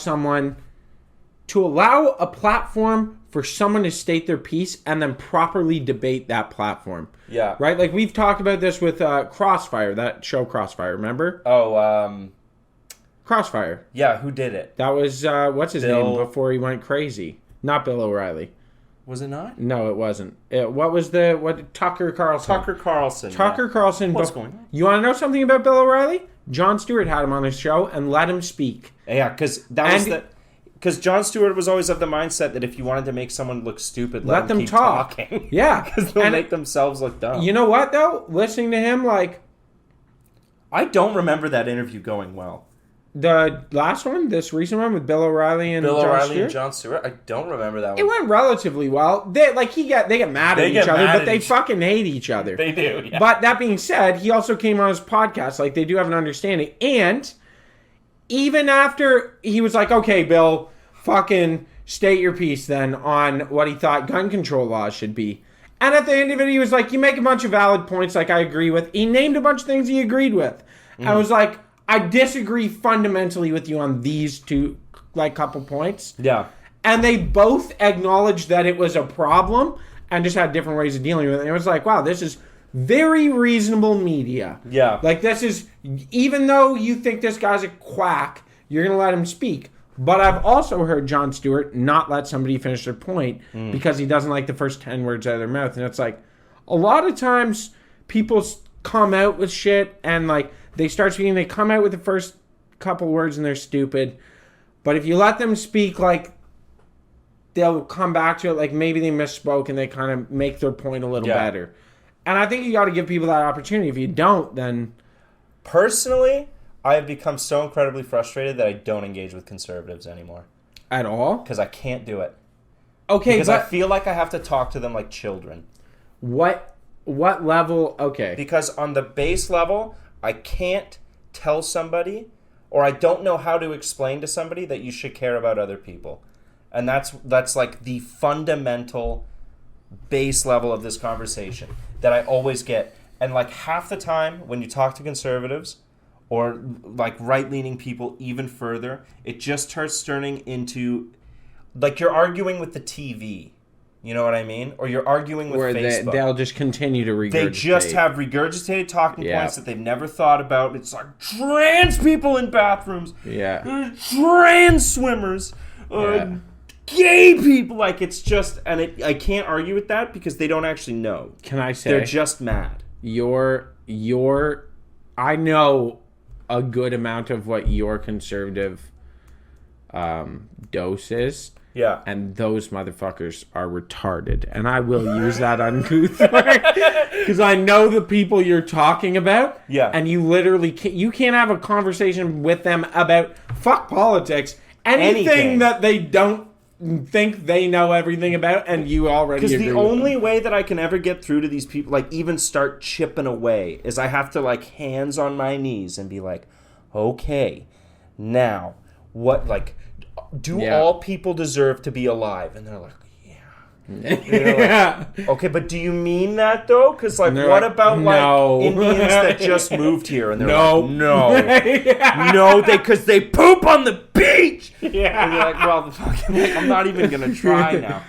a platform for someone to state their piece and then properly debate that platform. Yeah. Right? Like we've talked about this with Crossfire, that show Crossfire, remember? Oh, Crossfire. yeah, who did it? That was, what's his Bill- name before he went crazy? Not Bill O'Reilly. Was it not? No, it wasn't. Tucker Carlson. Tucker Carlson. Tucker yeah. Carlson. What's going on? You want to know something about Bill O'Reilly? Jon Stewart had him on his show and let him speak. Yeah, because because Jon Stewart was always of the mindset that if you wanted to make someone look stupid, let them keep talk. talking. Yeah. Because they'll And make themselves look dumb. You know what, though? Listening to him, like, I don't remember that interview going well. the last one, this recent one with Bill O'Reilly and Bill Jon O'Reilly Stewart, and Jon Stewart? I don't remember that one. it went relatively well. They get mad at They each get other, mad but at they each- fucking hate each other. They do, yeah. But that being said, he also came on his podcast. Like, they do have an understanding. And even after he was like, okay, Bill, fucking state your piece then on what he thought gun control laws should be. And at the end of it, he was like, you make a bunch of valid points like I agree with. He named a bunch of things he agreed with. I was like, I disagree fundamentally with you on these two, like, couple points. Yeah. And they both acknowledged that it was a problem and just had different ways of dealing with it. And it was like, wow, this is very reasonable media. Yeah. Like, this is, even though you think this guy's a quack, you're going to let him speak. But I've also heard Jon Stewart not let somebody finish their point because he doesn't like the first 10 words out of their mouth. And it's like, a lot of times people come out with shit and, like, they start speaking, they come out with the first couple words and they're stupid. But if you let them speak, like, they'll come back to it, like maybe they misspoke and they kind of make their point a little better. And I think you got to give people that opportunity. If you don't, then... Personally, I have become so incredibly frustrated that I don't engage with conservatives anymore. At all? because I can't do it. Okay, Because I but feel like I have to talk to them like children. what level? Okay. Because on the base level, I can't tell somebody, or I don't know how to explain to somebody that you should care about other people. And that's like the fundamental base level of this conversation that I always get. And like half the time when you talk to conservatives or like right-leaning people even further, it just starts turning into like you're arguing with the TV. You know what I mean? Or you're arguing with Where Facebook. they'll just continue to regurgitate. They just have regurgitated talking Yeah. points that they've never thought about. It's like trans people in bathrooms, Yeah. trans swimmers, Yeah. gay people. Like it's just, and I can't argue with that because they don't actually know. Can I say They're just mad. I know a good amount of what your conservative dose is. Yeah. And those motherfuckers are retarded. And I will use that uncouth word. Because I know the people you're talking about. Yeah. And you literally can't have a conversation with them about fuck politics. Anything that they don't think they know everything about, and you already Because agree the with only them. way that I can ever get through to these people, like even start chipping away, is I have to like hands on my knees and be like, okay, now what, like, do Yeah. all people deserve to be alive? And they're like, yeah. Yeah. Okay, but do you mean that though? Because like, And they're what like, about no. like Indians that just moved here and they're No. like, no, Yeah. no, because they poop on the beach. Yeah. And you're like, well, the fucking, like, I'm not even gonna try now.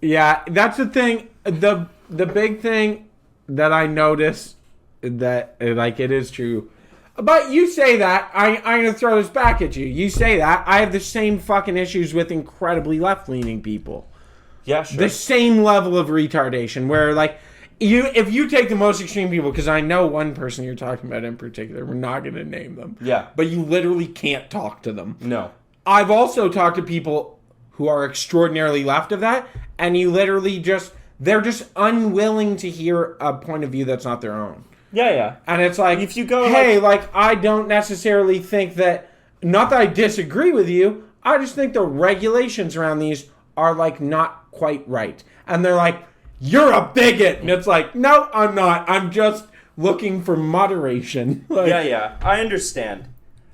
Yeah, that's the thing. The big thing that I notice that like it is true. But you say that, I'm going to throw this back at you. You say that, I have the same fucking issues with incredibly left-leaning people. Yeah, sure. The same level of retardation where, like, if you take the most extreme people, because I know one person you're talking about in particular, we're not going to name them. Yeah. But you literally can't talk to them. No. I've also talked to people who are extraordinarily left of that, and you literally they're just unwilling to hear a point of view that's not their own. Yeah, yeah. And it's like, If you go, hey, like, I don't necessarily think that, not that I disagree with you, I just think the regulations around these are, like, not quite right. And they're like, you're a bigot. And it's like, no, I'm not. I'm just looking for moderation. Like, Yeah. I understand.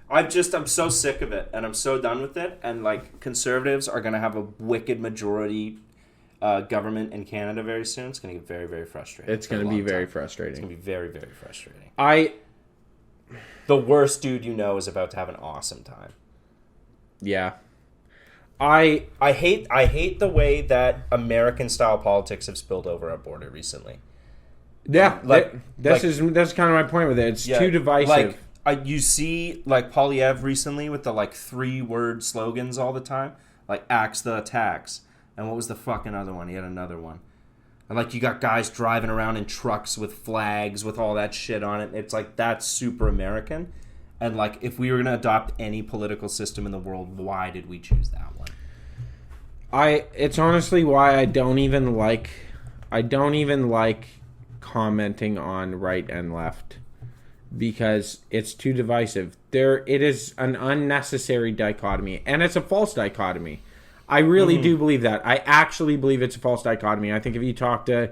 I'm so sick of it, and I'm so done with it. And like, conservatives are gonna have a wicked majority government in Canada very soon. It's gonna get very, very frustrating. It's going to be very frustrating. It's gonna be very, very frustrating. The worst dude you know is about to have an awesome time. Yeah. I hate the way that American style politics have spilled over our border recently. Yeah, Like- that's kind of my point with it. It's too divisive. Like, you see, like, Polyev recently with the, like, 3-word slogans all the time. Like, axe the attacks. And what was the fucking other one? He had another one. And, like, you got guys driving around in trucks with flags with all that shit on it. It's like, that's super American. And, like, if we were going to adopt any political system in the world, why did we choose that one? It's honestly why I don't even like commenting on right and left, because it's too divisive. It is an unnecessary dichotomy, and it's a false dichotomy. I really do believe that. I actually believe it's a false dichotomy. I think if you talk to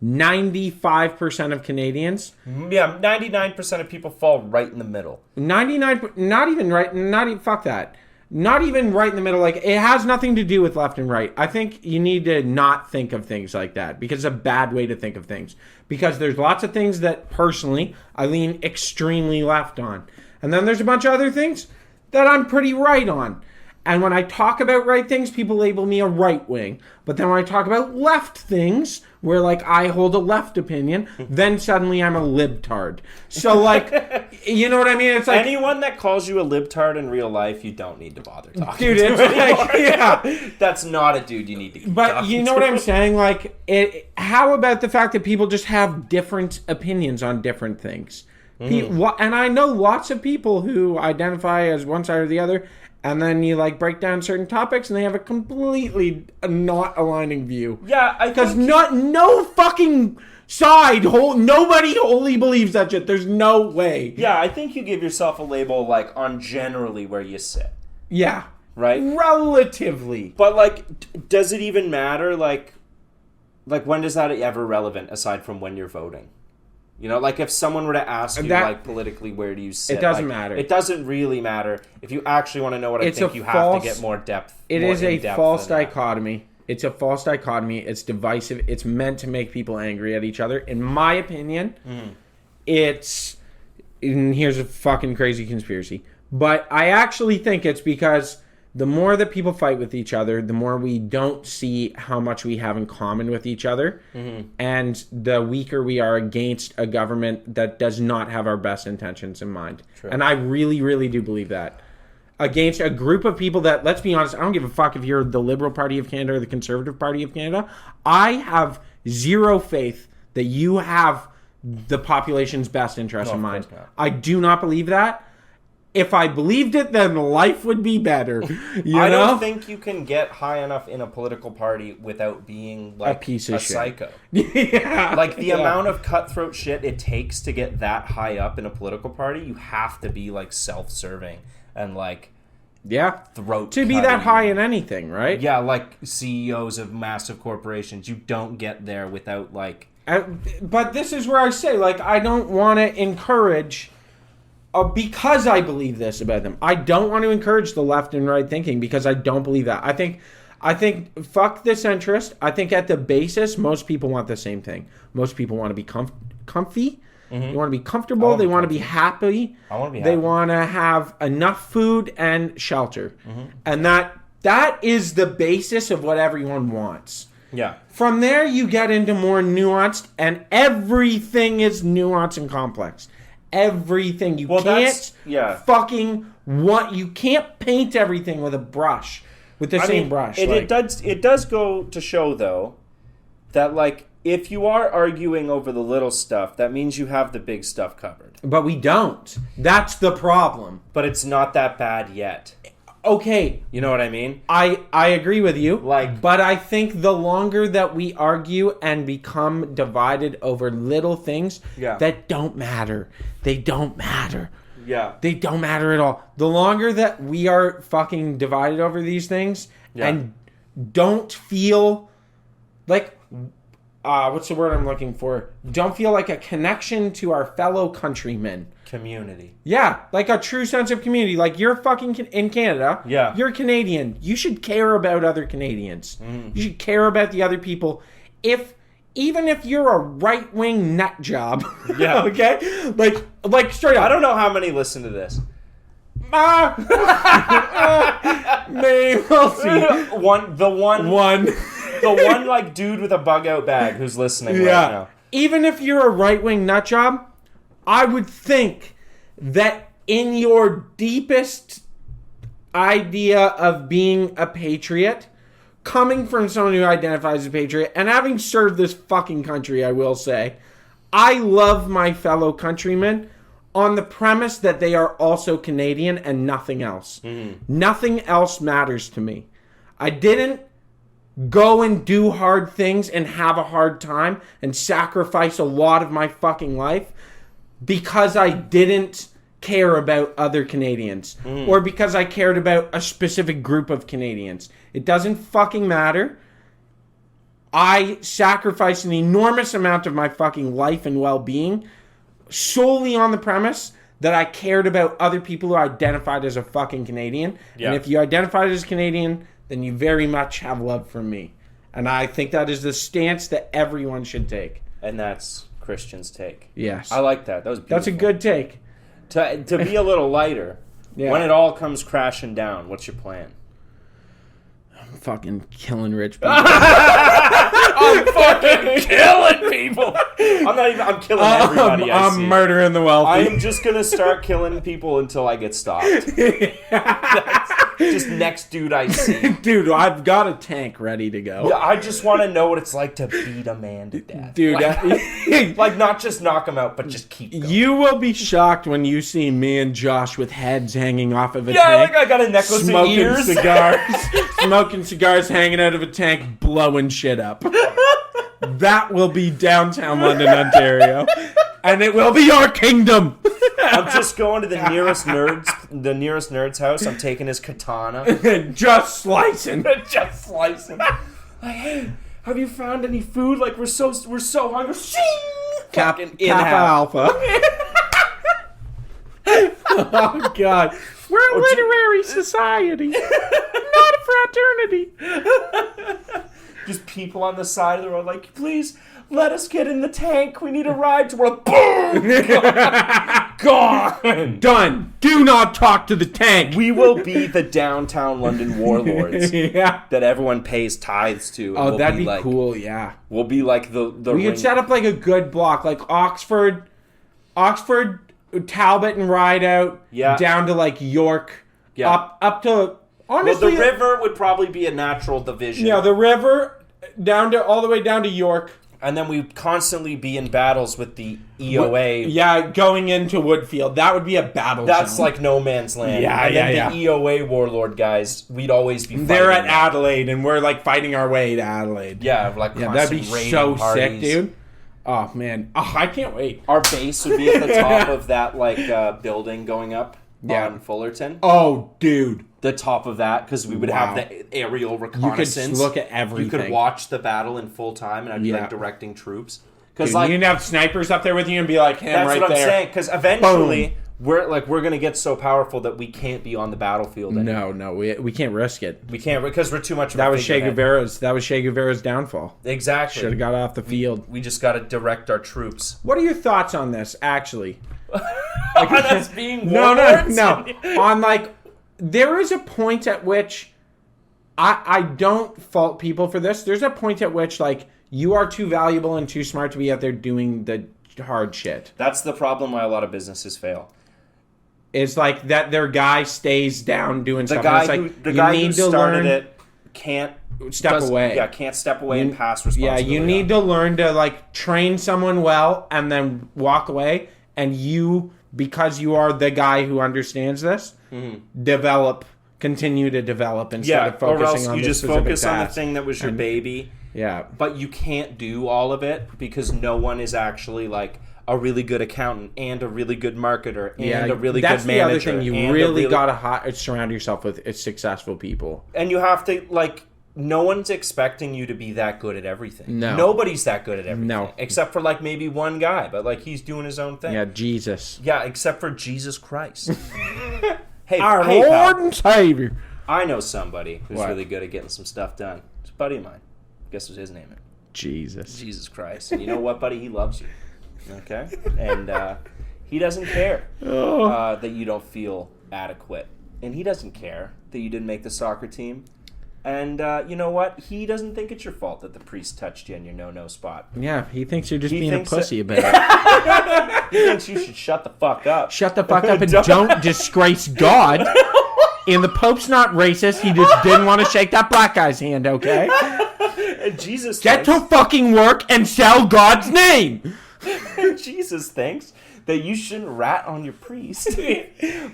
95% of Canadians, Yeah, 99% of people fall right in the middle. 99, not even right, not even, fuck that. Not even right in the middle. Like, it has nothing to do with left and right. I think you need to not think of things like that, because it's a bad way to think of things. Because there's lots of things that, personally, I lean extremely left on. And then there's a bunch of other things that I'm pretty right on. And when I talk about right things, people label me a right wing. But then when I talk about left things, where, like, I hold a left opinion, then suddenly I'm a libtard. So, like, you know what I mean? It's like, anyone that calls you a libtard in real life, you don't need to bother talking dude, to it's anymore. like, yeah. That's not a dude you need to keep But talking you know to. what I'm saying? Like, how about the fact that people just have different opinions on different things? And I know lots of people who identify as one side or the other, and then you, like, break down certain topics, and they have a completely not aligning view. Yeah, I Because think... no fucking side, nobody wholly believes that shit. There's no way. Yeah, I think you give yourself a label, like, on generally where you sit. Yeah. right? Relatively. But like, does it even matter? Like when is that ever relevant aside from when you're voting? You know, like if someone were to ask you, like politically, where do you sit? It doesn't like, matter. It doesn't really matter. If you actually want to know what I think, you have to get more depth. It more is a in-depth false than that. dichotomy. It's a false dichotomy. It's divisive. It's meant to make people angry at each other. In my opinion, it's... And here's a fucking crazy conspiracy. But I actually think it's because the more that people fight with each other, the more we don't see how much we have in common with each other. And the weaker we are against a government that does not have our best intentions in mind. True. And I really, really do believe that. Against a group of people that, let's be honest, I don't give a fuck if you're the Liberal Party of Canada or the Conservative Party of Canada. I have zero faith that you have the population's best interest in mind. I do not believe that. If I believed it, then life would be better. I don't think you can get high enough in a political party without being like a piece of shit. Psycho. Yeah. Like the amount of cutthroat shit it takes to get that high up in a political party, you have to be like self-serving and like throat to be that high in anything, right? Yeah, like CEOs of massive corporations, you don't get there without like. But this is where I say, like, I don't want to encourage. Because I believe this about them. I don't want to encourage the left and right thinking because I don't believe that. I think fuck the centrist. I think at the basis, most people want the same thing. Most people want to be comfy. They want to be comfortable. They want to be happy. I want to be happy. They want to have enough food and shelter. And that is the basis of what everyone wants. Yeah. From there, you get into more nuanced, and everything is nuanced and complex. Everything. You can't you can't paint everything with a brush, with the same brush. It does go to show, though, that, like, if you are arguing over the little stuff, that means you have the big stuff covered. But we don't. That's the problem. But it's not that bad yet. Okay. You know what I mean? I agree with you. Like, but I think the longer that we argue and become divided over little things that don't matter, they don't matter. Yeah. They don't matter at all. The longer that we are fucking divided over these things and don't feel like... what's the word I'm looking for? Don't feel like a connection to our fellow countrymen. Community. Yeah, like a true sense of community. Like, you're fucking in Canada. Yeah. You're Canadian. You should care about other Canadians. You should care about the other people. Even if you're a right-wing nut job. Yeah. Okay? Like straight up. I don't know how many listen to this. Maybe we'll see. The one like dude with a bug out bag who's listening right now. Even if you're a right-wing nut job, I would think that in your deepest idea of being a patriot, coming from someone who identifies as a patriot, and having served this fucking country, I will say, I love my fellow countrymen on the premise that they are also Canadian and nothing else. Nothing else matters to me. I didn't go and do hard things and have a hard time and sacrifice a lot of my fucking life because I didn't care about other Canadians or because I cared about a specific group of Canadians. It doesn't fucking matter. I sacrificed an enormous amount of my fucking life and well-being solely on the premise that I cared about other people who identified as a fucking Canadian. Yeah. And if you identified as Canadian, then you very much have love for me. And I think that is the stance that everyone should take. And that's Christian's take. Yes. I like that. That was beautiful. That's a good take. To be a little lighter, when it all comes crashing down, what's your plan? I'm fucking killing rich people. I'm fucking killing people. I'm killing everybody I see. I'm murdering the wealthy. I am just going to start killing people until I get stopped. Just next dude I see. Dude, I've got a tank ready to go. Yeah, I just want to know what it's like to beat a man to death. Dude, like not just knock him out, but just keep going. You will be shocked when you see me and Josh with heads hanging off of a tank. Yeah, like I got a necklace of ears. Smoking cigars hanging out of a tank, blowing shit up. That will be downtown London, Ontario. And it will be your kingdom. I'm just going to the nearest nerd's house. I'm taking his katana. Just slicing. Just slicing. Like, hey, have you found any food? Like, we're so hungry. Shing! Fucking Kappa Alpha. Oh, God. We're a literary society, not a fraternity. Just people on the side of the road like, please, let us get in the tank. We need a ride. We're like, boom! Gone! Done. Do not talk to the tank. We will be the downtown London warlords Yeah. that everyone pays tithes to. And Oh, we'll that'd be like, cool, yeah. We'll be like the We could set up like a good block, like Oxford, Talbot and Rideout, Yeah. down to like York, Yeah. up to Well, honestly, the river would probably be a natural division. yeah, the river down to all the way down to York. And then we'd constantly be in battles with the EOA. Yeah, going into Woodfield, that would be a battle. That's zone. like no man's land. Yeah, and then yeah, the EOA warlord guys, we'd always be fighting They're at them. Adelaide, and we're like fighting our way to Adelaide. Yeah, like Yeah, that'd be constant raiding so parties. sick, dude. Oh man, I can't wait. Our base would be at the top of that building going up on Fullerton. Oh, dude, The top of that, because we would have the aerial reconnaissance. look at everything. You could watch the battle in full time, and I'd be Yeah. like directing troops. Dude, Because like you'd have snipers up there with you and be like, him that's right what I'm there. saying. Because eventually we're gonna get so powerful that we can't be on the battlefield anymore. No, we can't risk it. We can't because we're too much. Of That a was Che figurehead. Guevara's downfall. Exactly. Should have got off the field. We just got to direct our troops. What are your thoughts on this, actually? On us being No. warlords? On like, there is a point at which I don't fault people for this. There's a point at which like you are too valuable and too smart to be out there doing the hard shit. That's the problem why a lot of businesses fail. It's like that their guy stays down doing The stuff. guy and who it's like, the you guy need who to started learn, it can't step away. Yeah, can't step away You- and pass Yeah, responsibility. you need to learn to like train someone well and then walk away. And you, because you are the guy who understands this, continue to develop instead of focusing or else on you this just specific focus on the task. thing that was your baby. Yeah. But you can't do all of it because no one is actually like a really good accountant and a really good marketer and a really that's good manager. the other thing. You and really gotta surround yourself with successful people. And you have to like. No one's expecting you to be that good at everything. No. Nobody's that good at everything. No. Except for like maybe one guy, but like he's doing his own thing. Yeah, Jesus, Yeah, except for Jesus Christ. hey, our hey, Lord pal, and Savior. I know somebody who's What? really good at getting some stuff done. It's a buddy of mine. Guess what his name is? Jesus. Jesus Christ. And you know what, buddy? He loves you. Okay? And he doesn't care that you don't feel adequate. And he doesn't care that you didn't make the soccer team. And you know what? He doesn't think it's your fault that the priest touched you in your no-no spot. Yeah, he thinks you're just He being a thinks pussy about it. He thinks you should shut the fuck up. Shut the fuck up and don't disgrace God. And the Pope's not racist. He just didn't want to shake that black guy's hand, okay? And Jesus Get thinks, to fucking work and sell God's name. Jesus thinks that you shouldn't rat on your priest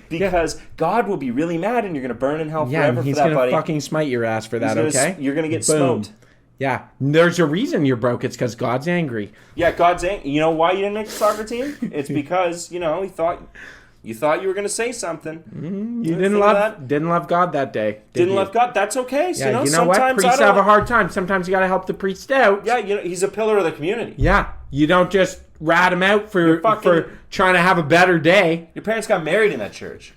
because God will be really mad and you're going to burn in hell Yeah, forever he's for that, gonna buddy. fucking smite your ass for He's that, gonna okay? You're going to get Boom. smoked. Yeah, there's a reason you're broke. It's because God's angry. Yeah, God's angry. You know why you didn't make the soccer team? It's because, you know, you thought you were going to say something. You didn't love God that day. Didn't love God. That's okay. So, Yeah, you know what? sometimes Priests I don't- have a hard time. Sometimes you got to help the priest out. Yeah, you know, he's a pillar of the community. Yeah, you don't just rat him out for fucking- trying to have a better day. Your parents got married in that church.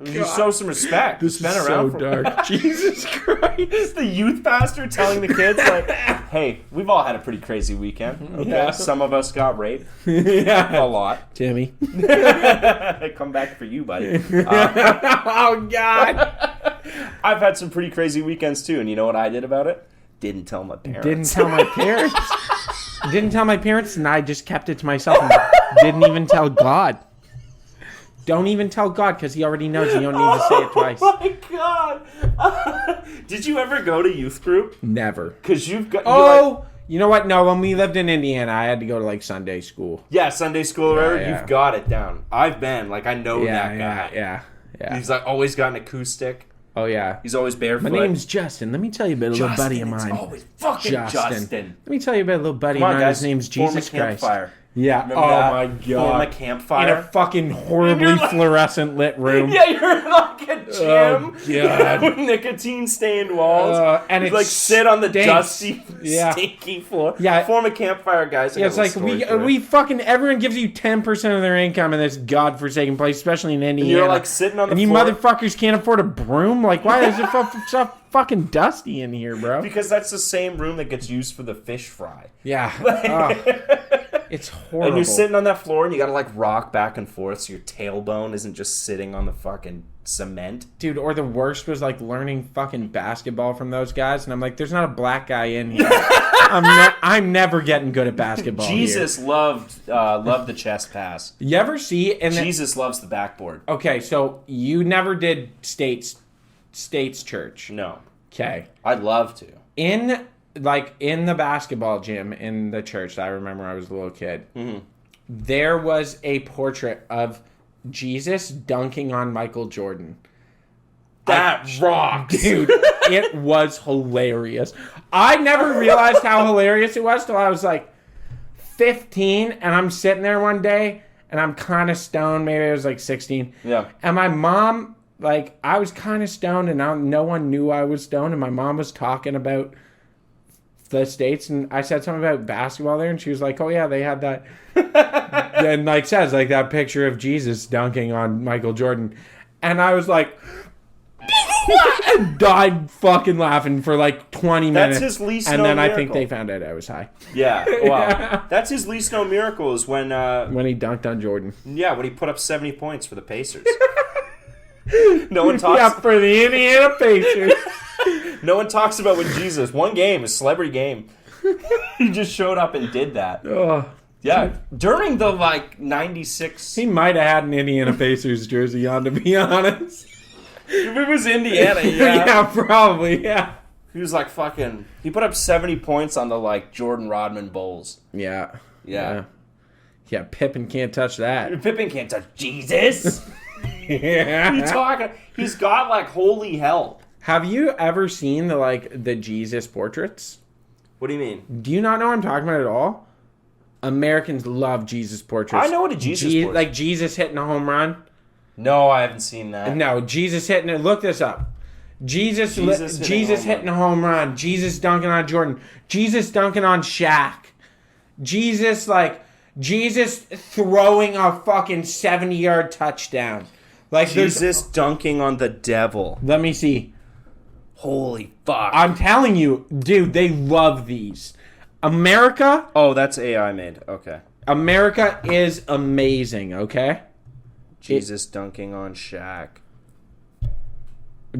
You show some respect. It's been around for dark. Jesus Christ. It's the youth pastor telling the kids, like, hey, we've all had a pretty crazy weekend. Okay? Yeah. Some of us got raped. Yeah. A lot. Timmy. I come back for you, buddy. Oh, God. I've had some pretty crazy weekends, too. And you know what I did about it? Didn't tell my parents. Didn't tell my parents. Didn't tell my parents, and I just kept it to myself and didn't even tell God. Don't even tell God, because he already knows you don't need to say it twice. Oh, my God. Did you ever go to youth group? Never. Because you've got... You know what? No, when we lived in Indiana, I had to go to, like, Sunday school. Yeah, Sunday school or whatever. Yeah. You've got it down. I've been. Like, I know that guy. Yeah. He's like always got an acoustic. Oh, yeah. He's always barefoot. My name's Justin. Let me tell you about a little buddy of mine. It's always fucking Justin. Let me tell you about a little buddy Come of on, mine. guys. His name's Form a Jesus Christ. campfire. Yeah. Remember Oh that? my Form a god. campfire. In a fucking horribly You're like- fluorescent lit room. Yeah, you're in like a Oh, gym God. with nicotine stained walls. And you it like sit on the stinks. dusty, Yeah. stinky floor. Yeah. Form a campfire, guys. I Yeah, got it's a like little story for we it. fucking everyone gives you 10% of their income in this godforsaken place, especially in Indiana. you're, like, sitting on the and you floor. motherfuckers can't afford a broom. Like, why is it so fucking dusty in here, bro? Because that's the same room that gets used for the fish fry. Yeah, oh, it's horrible. And you're sitting on that floor and you gotta like rock back and forth so your tailbone isn't just sitting on the fucking cement. Dude, or the worst was like learning fucking basketball from those guys, and I'm like, there's not a black guy in here. I'm never getting good at basketball. Jesus loved the chest pass. You ever see? And Jesus loves the backboard. okay, so you never did States Church. No. Okay. I'd love to. In the basketball gym in the church that I remember when I was a little kid, there was a portrait of Jesus dunking on Michael Jordan. That rocks. Dude, it was hilarious. I never realized how hilarious it was till I was like 15, and I'm sitting there one day and I'm kind of stoned. Maybe I was like 16. Yeah. And my mom, like, I was kind of stoned, and no one knew I was stoned, and my mom was talking about the States, and I said something about basketball there, and she was like, oh yeah, they had that. And like says like that picture of Jesus dunking on Michael Jordan, and I was like and died fucking laughing for like 20 minutes. That's his least and known then I miracle. think they found out I was high Yeah. Wow. That's his least known miracle is when when he dunked on Jordan. when he put up 70 points for the Pacers. No one talks Yeah, for the Indiana Pacers. No one talks about when Jesus, one game, a celebrity game, he just showed up and did that. Oh, Yeah, during the, 96... he might have had an Indiana Pacers jersey on, to be honest. If it was Indiana, Yeah, probably, yeah. He was fucking... He put up 70 points on the, Jordan Rodman Bulls. Yeah. Yeah. Yeah, Pippen can't touch that. Pippen can't touch Jesus. Yeah. What are you talking? He's got, holy help. Have you ever seen the Jesus portraits? What do you mean? Do you not know what I'm talking about at all? Americans love Jesus portraits. I know what a Jesus portrait is. Like Jesus hitting a home run. No, I haven't seen that. No, Jesus hitting it. Look this up. Jesus Jesus hitting a home run. Jesus dunking on Jordan. Jesus dunking on Shaq. Jesus throwing a fucking 70-yard touchdown. Jesus dunking on the devil. Let me see. Holy fuck. I'm telling you, dude, they love these. America Oh, that's AI made. Okay. is amazing, okay? Jesus dunking on Shaq.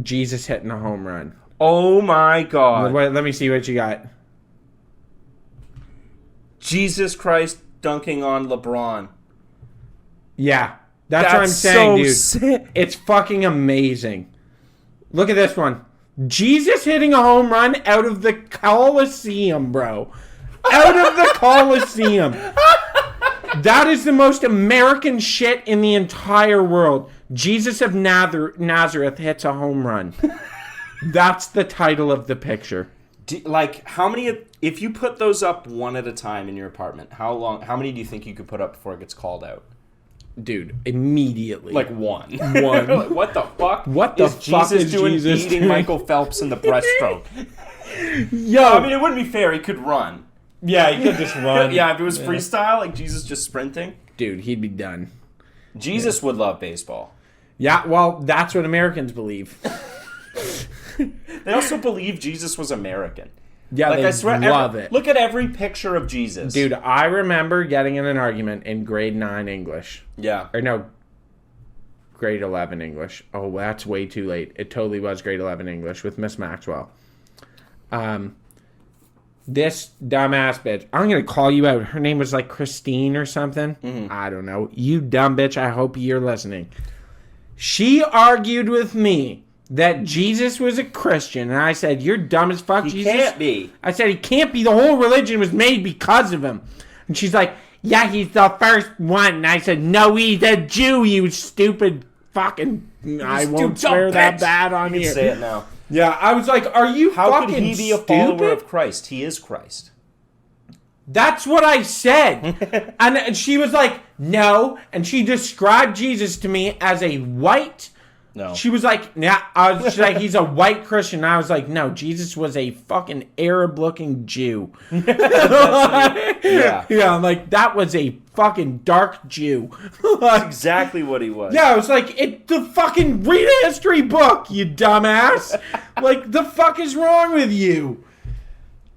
Jesus hitting a home run. Oh my god. Wait, let me see what you got. Jesus Christ dunking on LeBron. Yeah, that's what I'm saying, so dude. sick. It's fucking amazing. Look at this one. Jesus hitting a home run out of the Coliseum, bro. Out of the Coliseum. That is the most American shit in the entire world. Jesus of Nazareth hits a home run. That's the title of the picture. How many, if you put those up one at a time in your apartment, how many do you think you could put up before it gets called out? Dude, immediately. One. One. What the fuck? What the fuck is Jesus beating doing? Michael Phelps in the breaststroke? Yo, I mean, it wouldn't be fair. He could run. yeah, he could just run. Yeah, if it was freestyle, like Jesus just sprinting. Dude, he'd be done. Jesus would love baseball. Yeah, well, that's what Americans believe. They also believe Jesus was American. Yeah, they I swear, love it. Look at every picture of Jesus. Dude, I remember getting in an argument in grade 9 English. Yeah. Or no, grade 11 English. Oh, that's way too late. It totally was grade 11 English with Miss Maxwell. This dumbass bitch. I'm going to call you out. Her name was Christine or something. I don't know. You dumb bitch. I hope you're listening. She argued with me that Jesus was a Christian. And I said, you're dumb as fuck, He Jesus. can't be. I said, he can't be. The whole religion was made because of him. And she's like, yeah, he's the first one. And I said, no, he's a Jew, you stupid fucking... I won't swear that bad on You here. can say it now. Yeah, I was like, are you How fucking could he be a stupid? follower of Christ? He is Christ. That's what I said. And she was like, no. And she described Jesus to me as a white. No. She was like, yeah. She's like, he's a white Christian. And I was like, no, Jesus was a fucking Arab-looking Jew. Yeah. Yeah, I'm like, that was a fucking dark Jew. Exactly what he was. Yeah, I was like, the fucking read a history book, you dumbass. Like, the fuck is wrong with you?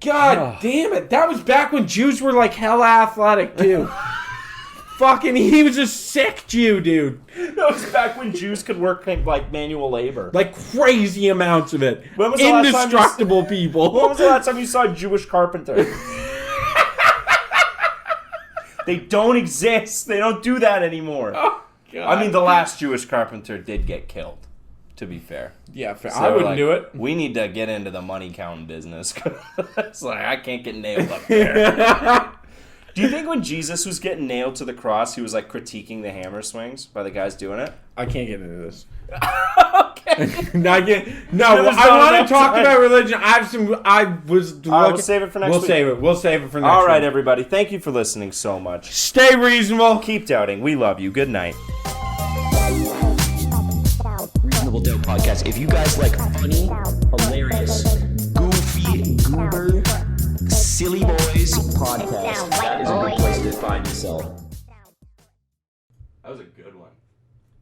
God damn it. That was back when Jews were like hella athletic, too. Fucking, he was a sick Jew, dude. That was back when Jews could work like manual labor. Like crazy amounts of it. When was the last time you Indestructible people. When was the last time you saw a Jewish carpenter? They don't exist. They don't do that anymore. Oh, God. I mean, the last Jewish carpenter did get killed, to be fair. Yeah, fair. So, I wouldn't like, do it. We need to get into the money counting business. It's like, I can't get nailed up there. Do you think when Jesus was getting nailed to the cross, he was like critiquing the hammer swings by the guys doing it? I can't get into this. Okay. No, I There's want not to enough talk time. about religion. I was looking. We'll save it for next We'll week. save it. We'll save it for next All right, week. everybody. Thank you for listening so much. Stay reasonable. Keep doubting. We love you. Good night. Reasonable Doubt Podcast. If you guys like funny, hilarious, goofy, goober, silly boys podcast, that is a good place to find yourself. That was a good one.